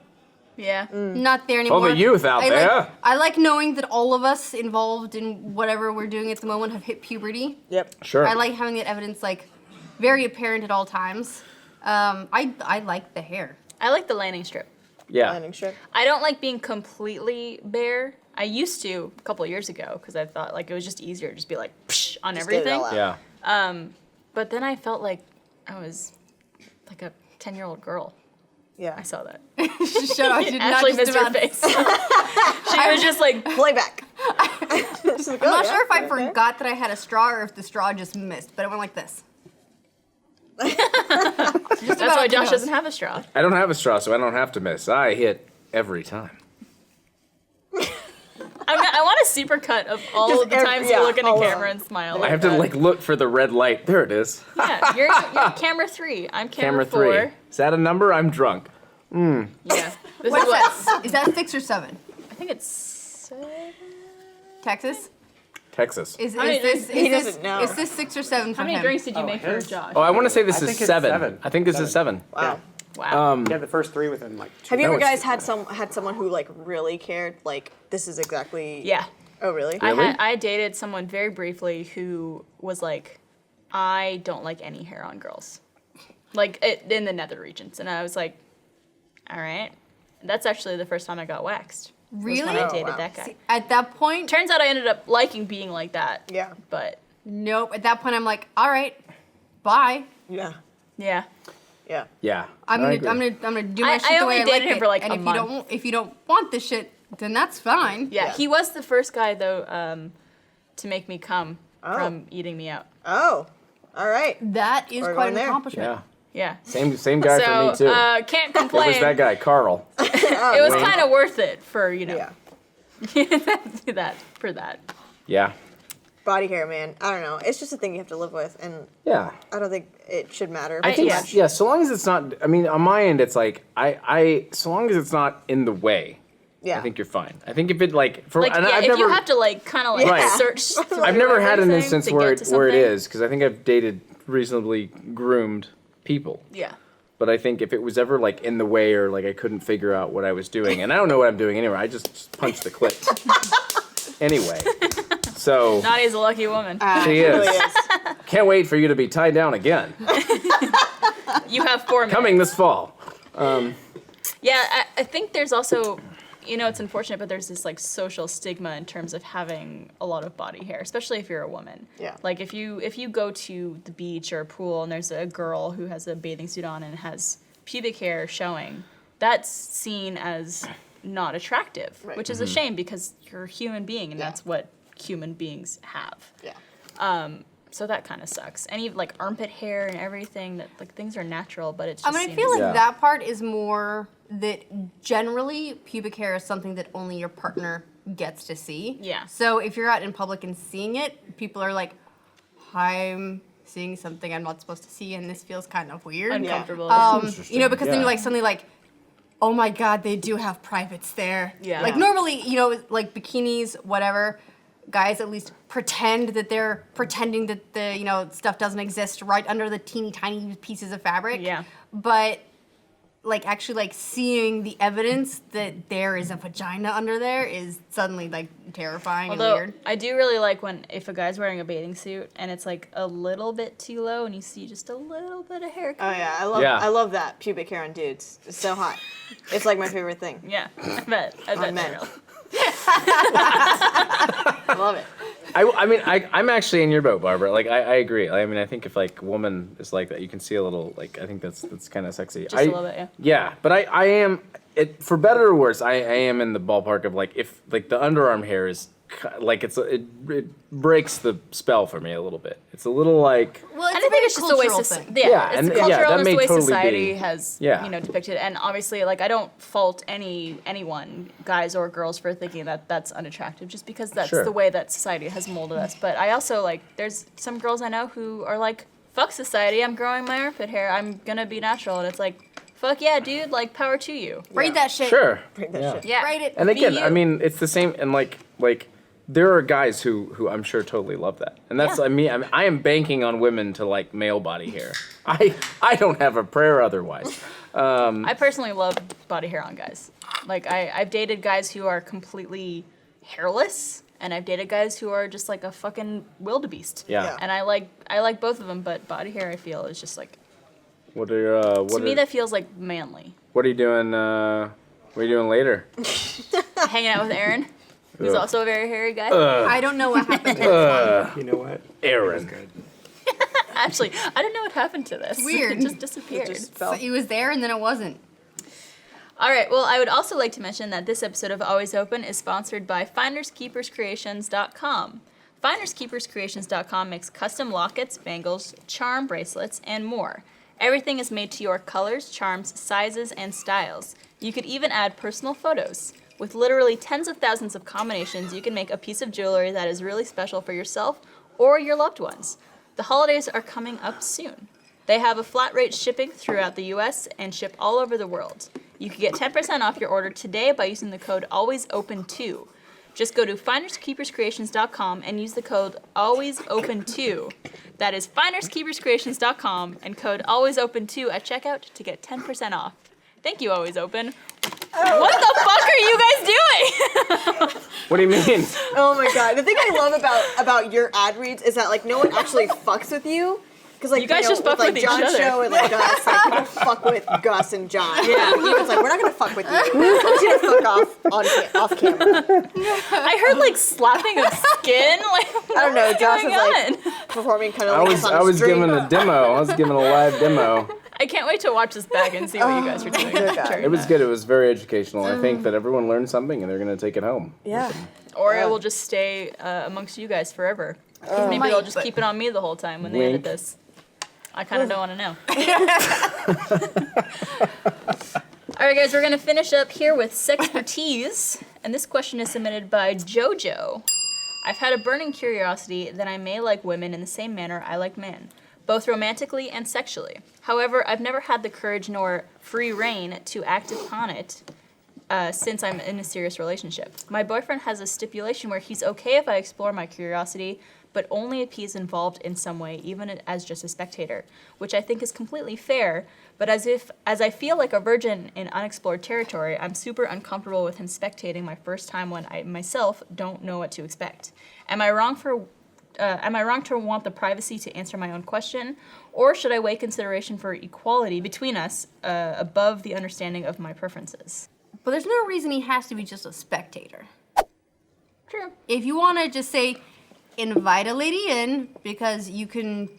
Yeah. Not there anymore. the youth out there. I like knowing that all of us involved in whatever we're doing at the moment have hit puberty. Yep. Sure. I like having that evidence like very apparent at all times. I like the hair. I like the landing strip. Yeah. Landing strip. I don't like being completely bare. I used to a couple of years ago because I thought like it was just easier to just be like psh on Just get it everything. all out. Yeah. But then I felt like I was like a 10-year-old girl. Yeah. I saw that. Shut up! I did not Ashley just missed her about- face. She was just like, Playback. Just like, I'm oh, not yeah, sure if I okay. forgot that I had a straw or if the straw just missed, but it went like this. that's why Josh doesn't have a straw. I don't have a straw, so I don't have to miss. I hit every time. I want a super cut of all Just of the every- times yeah, you look in a all of camera them. and smile. I like have to that. like look for the red light. There it is. Yeah, you're camera 3. I'm camera, Camera 3. 4. Is that a number? I'm drunk. Yeah. This is What's what that? Is that 6 or 7? I think it's 7. Texas? Texas. Is How many this He is doesn't know. this 6 or 7 How from many him? drinks did you Oh, make for his? Josh? Oh, I want to say this I is think it's 7. 7. I think this is 7. Wow. Wow. Yeah, the first 3 within like 2. Have you No, ever it's- guys had someone who like really cared? Like this is exactly. Yeah. Oh really? Really? I dated someone very briefly who was like, I don't like any hair on girls, like in the nether regions, and I was like, all right. That's actually the first time I got waxed. was Really? when I Oh, dated wow. that guy. At that point, Turns out I ended up liking being like that. Yeah. But nope. At that point, I'm like, all right, bye. Yeah. yeah, Yeah. Yeah. I'm I gonna agree. do my I shit the only way I dated like him it. for, like, and a month. if you don't want the shit, then that's fine. yeah. Yeah. He was the first guy though to make me come from eating me out. Oh. All right. That is We're quite going an there. accomplishment. Yeah. Yeah. Same guy for me So too. can't It complain. was that guy, Carl. It was Wayne. kind of worth it for Yeah. that. Yeah. Body hair, man. I don't know. It's just a thing you have to live with, and Yeah. I don't think it should matter. I think yeah. yeah. So long as it's not. I mean, on my end, it's like I. So long as it's not in the way, Yeah. I think you're fine. I think if it like for Like and yeah, I've if never you have to like kind of like Right. search. Through I've never had an everything instance to where get it to where it something. is because I think I've dated reasonably groomed people. Yeah. But I think if it was ever like in the way or like I couldn't figure out what I was doing, and I don't know what I'm doing anyway, I just punched the clip. Anyway, so Nadia's a lucky woman. she It really is. is. Can't wait for you to be tied down again. You have 4 minutes. Coming this fall. Yeah, I think there's also, you know, it's unfortunate, but there's this like social stigma in terms of having a lot of body hair, especially if you're a woman. Yeah. Like if you go to the beach or a pool and there's a girl who has a bathing suit on and has pubic hair showing, that's seen as not attractive, Right. which is a shame because you're a human being and Yeah. that's what human beings have. Yeah. So that kind of sucks. And even like armpit hair and everything, that like things are natural, but it's I just mean, I seems- feel like Yeah. that part is more that generally pubic hair is something that only your partner gets to see. Yeah. So if you're out in public and seeing it, people are like, I'm seeing something I'm not supposed to see, and this feels kind of weird. Uncomfortable. You know, because then Yeah. you're like suddenly like, oh my god, they do have privates there. Yeah. Like normally, you know, like bikinis, whatever, guys at least pretend that they're pretending that the, you know, stuff doesn't exist right under the teeny tiny pieces of fabric. Yeah. But like actually like seeing the evidence that there is a vagina under there is suddenly like terrifying and Although weird. I do really like when if a guy's wearing a bathing suit and it's like a little bit too low and you see just a little bit of hair. Oh yeah, Yeah. I love that pubic hair on dudes. It's so hot. It's like my favorite thing. Yeah, I bet. men. Daryl. I love it. I mean, I'm actually in your boat, Barbara. Like, I agree. I mean, I think if, like, a woman is like that, you can see a little, like, I think that's kind of sexy. Just a little bit, yeah. Yeah, but I am, for better or worse, I am in the ballpark of, like, if, like, the underarm hair is, like, it breaks the spell for me a little bit. It's a little, like, Well, And it's I a very think it's just the way cultural society, thing. yeah, Yeah, it's and- the yeah, cultural that and it's may the way totally society be- has, yeah. you know, depicted. And obviously, like, I don't fault anyone, guys or girls, for thinking that that's unattractive, just because that's Sure. the way that society has molded us. But I also like, there's some girls I know who are like, fuck society, I'm growing my armpit hair, I'm gonna be natural, and it's like, fuck yeah, dude, like, power to you. Braid that shit. sure. Bring that Yeah. shit. Yeah, Braid it. And Be again, you. I mean, it's the same, and like there are guys who I'm sure totally love that, and that's Yeah. I am banking on women to like male body hair. I don't have a prayer otherwise. I personally love body hair on guys. Like, I've dated guys who are completely hairless, and I've dated guys who are just like a fucking wildebeest. Yeah. And I like both of them, but body hair I feel is just like, What are to me that feels like manly. what are you doing? What are you doing later? Hanging out with Aaron, who's Ugh. also a very hairy guy. I don't know what happened to this one. You know what? Aaron. Actually, I don't know what happened to this. Weird. It just disappeared. Just So fell. it was there and then it wasn't. All right, well, I would also like to mention that this episode of Always Open is sponsored by FindersKeepersCreations.com. FindersKeepersCreations.com makes custom lockets, bangles, charm bracelets, and more. Everything is made to your colors, charms, sizes, and styles. You could even add personal photos. With literally tens of thousands of combinations, you can make a piece of jewelry that is really special for yourself or your loved ones. The holidays are coming up soon. They have a flat rate shipping throughout the US and ship all over the world. You can get 10% off your order today by using the code ALWAYSOPEN2. Just go to FindersKeepersCreations.com and use the code ALWAYSOPEN2. That is FindersKeepersCreations.com and code ALWAYSOPEN2 at checkout to get 10% off. Thank you, Always Open. What the fuck are you guys doing? What do you mean? Oh my god. The thing I love about your ad reads is that like no one actually fucks with you. Because like You guys just fuck like with each John's other. show and like Gus, like people fuck with Gus and John. Yeah. It's like we're not gonna fuck with you. We're gonna fuck off off camera. I heard like slapping of skin. Like, I don't know. Josh was going like performing kind I of like was this on I was stream. giving a demo. I was giving a live demo. I can't wait to watch this back and see what you guys are doing. good God. during It was that. good. It was very educational. I think that everyone learned something and they're gonna take it home. Yeah. Or it will just stay amongst you guys forever. Maybe Might, they'll just but- keep it on me the whole time when they Wink. edit this. I kind of don't want to know. All right, guys, we're going to finish up here with Sexpertise. And this question is submitted by JoJo. I've had a burning curiosity that I may like women in the same manner I like men, both romantically and sexually. However, I've never had the courage nor free reign to act upon it since I'm in a serious relationship. My boyfriend has a stipulation where he's okay if I explore my curiosity, but only if he's involved in some way, even as just a spectator, which I think is completely fair, but as I feel like a virgin in unexplored territory, I'm super uncomfortable with him spectating my first time when I myself don't know what to expect. Am I wrong to want the privacy to answer my own question, or should I weigh consideration for equality between us above the understanding of my preferences? But there's no reason he has to be just a spectator. True. If you want to just say, invite a lady in because you can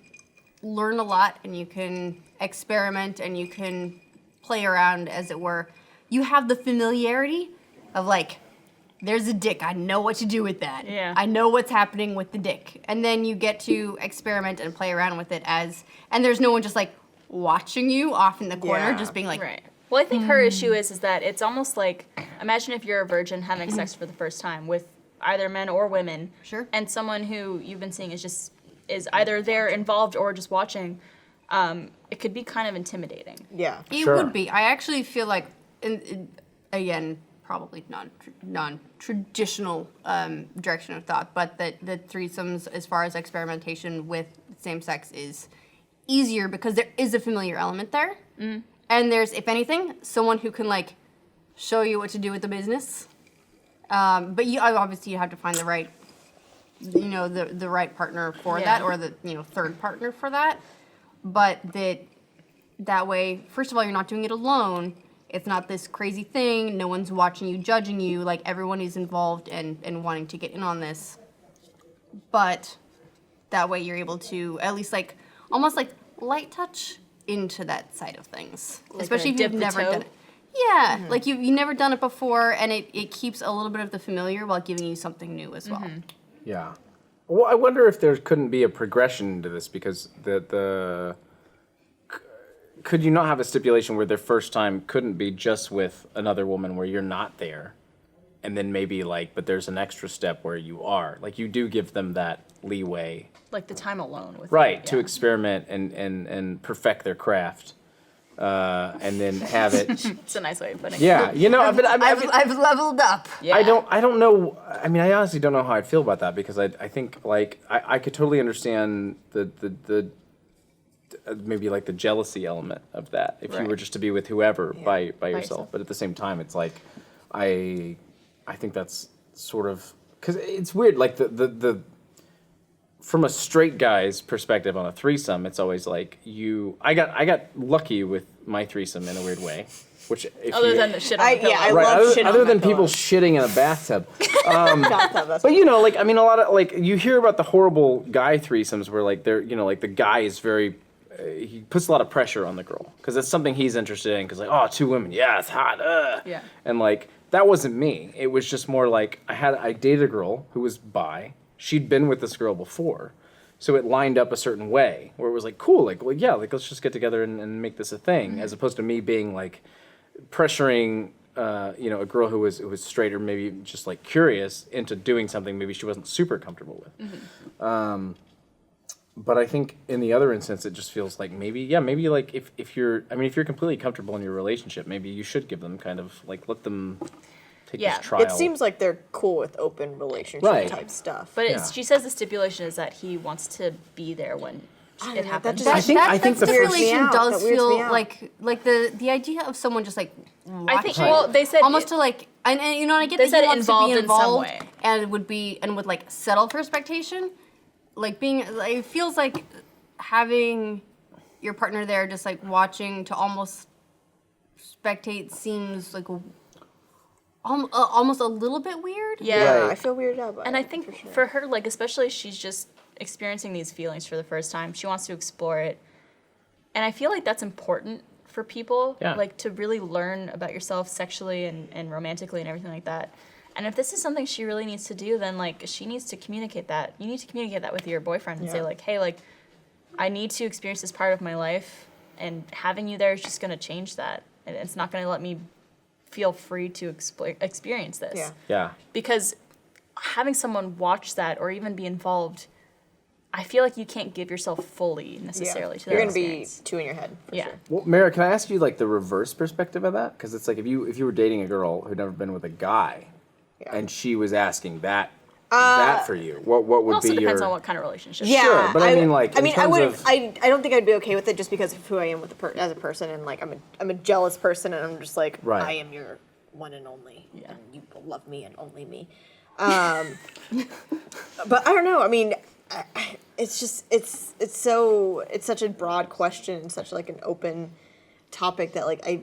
learn a lot and you can experiment and you can play around, as it were. You have the familiarity of like, there's a dick. I know what to do with that. Yeah. I know what's happening with the dick. And then you get to experiment and play around with it and there's no one just like watching you off in the corner, Yeah. just being like, Right. Well, I think her issue is that it's almost like, imagine if you're a virgin having sex for the first time with either men or women. Sure. And someone who you've been seeing is just is either there involved or just watching, it could be kind of intimidating. Yeah. It Sure. would be. I actually feel like, again, probably non-traditional direction of thought, but that the threesomes, as far as experimentation with same sex, is easier because there is a familiar element there, and there's, if anything, someone who can like show you what to do with the business. But you obviously you have to find the right, the right partner for that, or the third partner for that. But that way, first of all, you're not doing it alone. It's not this crazy thing. No one's watching you, judging you. Like, everyone is involved and wanting to get in on this. But that way you're able to at least, like, almost like light touch into that side of things. Like especially if dip you've the never toe? done it. Yeah, like you've never done it before, and it keeps a little bit of the familiar while giving you something new as well. Yeah. Well, I wonder if there couldn't be a progression to this, because could you not have a stipulation where their first time couldn't be just with another woman where you're not there, and then maybe like, but there's an extra step where you are, like, you do give them that leeway, Like the time alone with right, you, to experiment and perfect their craft, and then have it. It's a nice way of putting it. Yeah, but I've leveled up. Yeah. I don't know. I mean, I honestly don't know how I'd feel about that, because I think like I could totally understand the maybe like the jealousy element of that if you Right. were just to be with whoever by yourself. yourself. But at the same time, it's like I think that's sort of, because it's weird. Like the from a straight guy's perspective on a threesome, it's always like I got lucky with my threesome in a weird way, which if Other you, than the shit on the pillow. I right, love shit other on than my people pillow. shitting in a bathtub. Bathtub, that's But like, I mean, a lot of like, you hear about the horrible guy threesomes where like they're, like the guy is very, he puts a lot of pressure on the girl because it's something he's interested in. Because like, oh, two women, yeah, it's hot. Yeah. And like, that wasn't me. It was just more like I dated a girl who was bi. She'd been with this girl before, so it lined up a certain way where it was like, cool, like, well, yeah, like, let's just get together and make this a thing, as opposed to me being like pressuring a girl who was straight or maybe just like curious into doing something maybe she wasn't super comfortable with. But I think in the other instance, it just feels like maybe like if you're completely comfortable in your relationship, maybe you should give them kind of like, let them take Yeah. this trial. It seems like they're cool with open relationship Right. type stuff. But Yeah. she says the stipulation is that he wants to be there when it know, happens. that just- I think that the first- stipulation That does weirds me feel out. like the idea of someone just like watching. I think, well, they said almost it- to like, and I get They that said he wants to involved be in some involved way. and would like settle for expectation, like being like, it feels like having your partner there just like watching to almost spectate seems like almost a little bit weird. Yeah. Right. I feel weirded out by And I it, think sure. for her, like, especially she's just experiencing these feelings for the first time. She wants to explore it. And I feel like that's important for people, Yeah. like, to really learn about yourself sexually and romantically and everything like that. And if this is something she really needs to do, then, like, she needs to communicate that. You need to communicate that with your boyfriend and say, Yeah. like, hey, like, I need to experience this part of my life, and having you there is just going to change that. And it's not going to let me feel free to experience this. Yeah. Yeah. Because having someone watch that or even be involved, I feel like you can't give yourself fully necessarily to that You're gonna be experience. two in your head. For Yeah. Sure. Well, Mara, can I ask you like the reverse perspective of that? Because it's like if you were dating a girl who'd never been with a guy, Yeah. and she was asking that for you, what would It also be depends your? on what kind of relationship. Yeah, Sure, but I mean, like, in I terms would. of- I don't think I'd be okay with it just because of who I am with as a person, and like I'm a jealous person, and I'm just like, Right. I am your one and only, Yeah. and you will love me and only me. But I don't know. I mean, it's just it's such a broad question, and such like an open topic that like I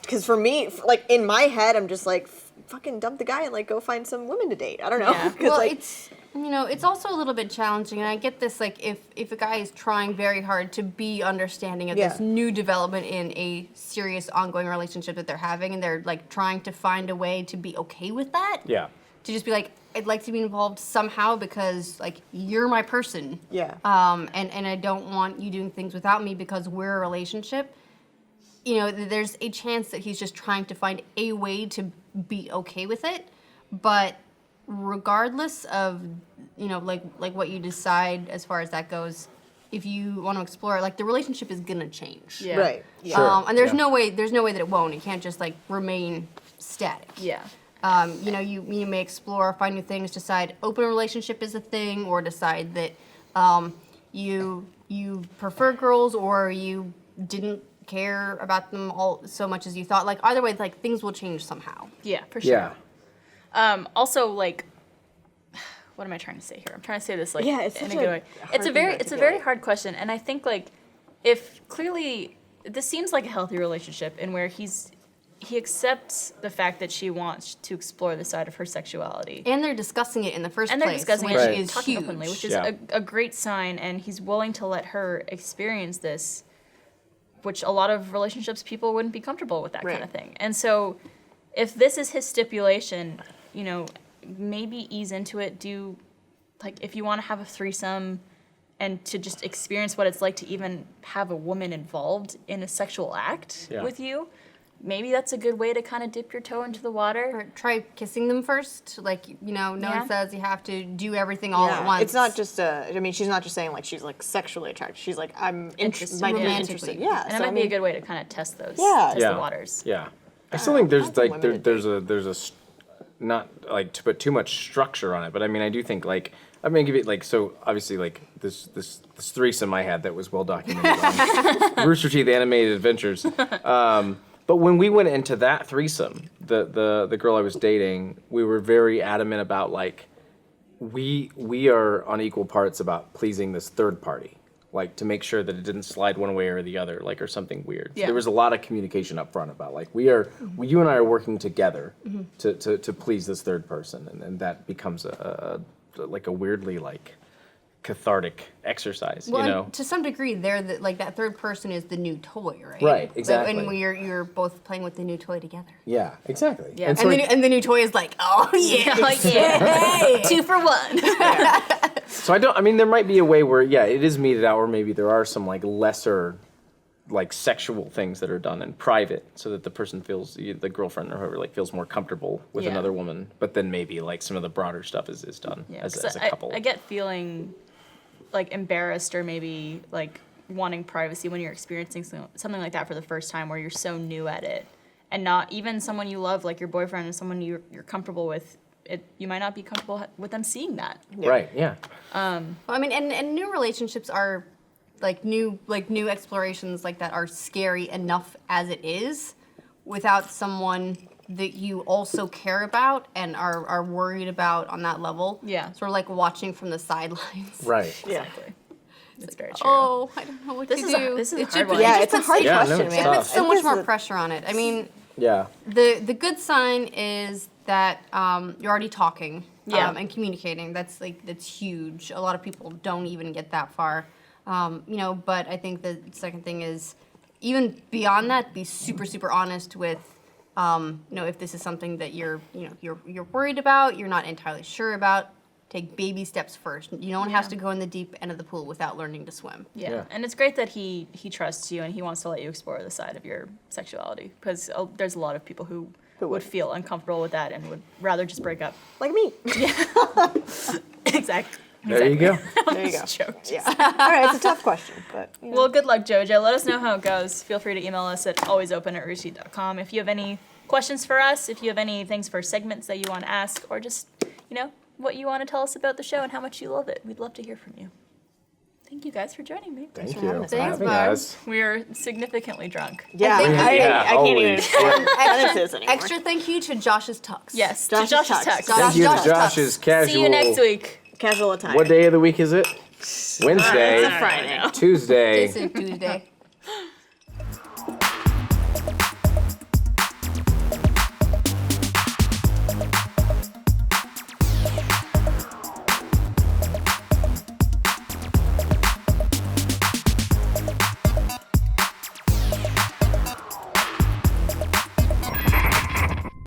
because for me, like in my head, I'm just like fucking dump the guy and like go find some women to date. I don't know. Yeah. 'Cause, Well, like, it's it's also a little bit challenging, and I get this. Like, if a guy is trying very hard to be understanding of this Yeah. new development in a serious, ongoing relationship that they're having, and they're like trying to find a way to be okay with that. Yeah. To just be like, I'd like to be involved somehow because like you're my person. Yeah. And I don't want you doing things without me because we're a relationship. There's a chance that he's just trying to find a way to be okay with it, but regardless of, like what you decide as far as that goes, if you want to explore, like the relationship is gonna change. Yeah. Right. Yeah. Sure. And there's Yeah. no way that it won't. It can't just like remain static. Yeah. You may explore, find new things, decide open relationship is a thing, or decide that you prefer girls, or you didn't care about them all so much as you thought. Like either way, like things will change somehow. Yeah, for sure. Yeah. Also, like, what am I trying to say here? I'm trying to say this like Yeah, it's in a such good a way. hard It's a thing very to it's a articulate. very hard question, and I think like if clearly this seems like a healthy relationship, in where he accepts the fact that she wants to explore the side of her sexuality. And they're discussing it in the first And place, they're discussing which it, Right. is talking huge. openly, which is Yeah. a great sign, and he's willing to let her experience this, which a lot of relationships people wouldn't be comfortable with that kind Right. of thing. And so, if this is his stipulation, maybe ease into it. If you want to have a threesome, and to just experience what it's like to even have a woman involved in a sexual act Yeah. with you, maybe that's a good way to kind of dip your toe into the water. Or try kissing them first. Like, no Yeah. one says you have to do everything all at once. It's not just she's not just saying like she's like sexually attracted. She's like I'm Interested. might be Romantically. interested. Yeah. And so it might I be a mean, good way to kind of test those, Yeah. test Yeah. the waters. Yeah. I still think there's that's a like limited there's a not like to put too much structure on it, but I mean I do think like I'm gonna give it like so obviously like this threesome I had that was well documented on Rooster Teeth animated adventures. But when we went into that threesome, the girl I was dating, we were very adamant about like we are on equal parts about pleasing this third party. Like to make sure that it didn't slide one way or the other, like or something weird. So Yeah. there was a lot of communication up front about like you and I are working together to please this third person, and that becomes a weirdly like cathartic exercise, Well, you know? and to some degree, that third person is the new toy, right? Right, Like, exactly. and you're both playing with the new toy together. Yeah, exactly. Yeah. And so And the new toy is like, oh yeah, Oh, yeah. hey. 2 for 1. so I mean there might be a way where it is meted out, or maybe there are some like lesser like sexual things that are done in private so that the person feels the girlfriend or whoever like feels more comfortable with Yeah. another woman, but then maybe like some of the broader stuff is done Yeah, as 'cause a I, couple. I get feeling like embarrassed or maybe like wanting privacy when you're experiencing something like that for the first time, where you're so new at it, and not even someone you love like your boyfriend and someone you're comfortable with. You might not be comfortable with them seeing that. Right, yeah. Well, I mean, and new relationships are new explorations like that are scary enough as it is, without someone that you also care about and are worried about on that level. Yeah. Sort of like watching from the sidelines. Right. Yeah. Exactly. That's very true. Oh, I don't know what This to is a- do. this is a It hard just- one. it Yeah, just it's a puts- hard Yeah, no, question, it's man. tough. puts so It much is more a- pressure on it. I mean, Yeah. the good sign is that you're already talking Yeah. and communicating. That's huge. A lot of people don't even get that far. But I think the second thing is, even beyond that, be super, super honest with, if this is something that you're worried about, you're not entirely sure about. Take baby steps first. No one has to go in the deep end of the pool without learning to swim. Yeah. Yeah. And it's great that he trusts you and he wants to let you explore the side of your sexuality, because there's a lot of people who would feel uncomfortable with that and would rather just break up. Like me. Exactly. There you go. There you go. Joked. Yeah. All right, it's a tough question, but you know. Well, good luck, JoJo. Let us know how it goes. Feel free to email us at alwaysopen@roosterteeth.com. If you have any questions for us, if you have any things for segments that you want to ask, or just, what you want to tell us about the show and how much you love it, we'd love to hear from you. Thank you guys for joining me. Thank for you having for us. Thanks, having Barb. us. We are significantly drunk. Yeah, think- I Yeah, can't even always. sentences anymore. Extra thank you to Josh's Tux. Yes, Josh's to Josh's Tux. text. Thank you to Josh Josh's casual. See you next week. Casual attire. What day of the week is it? Wednesday. It's a Friday. Tuesday. Jason Tuesday.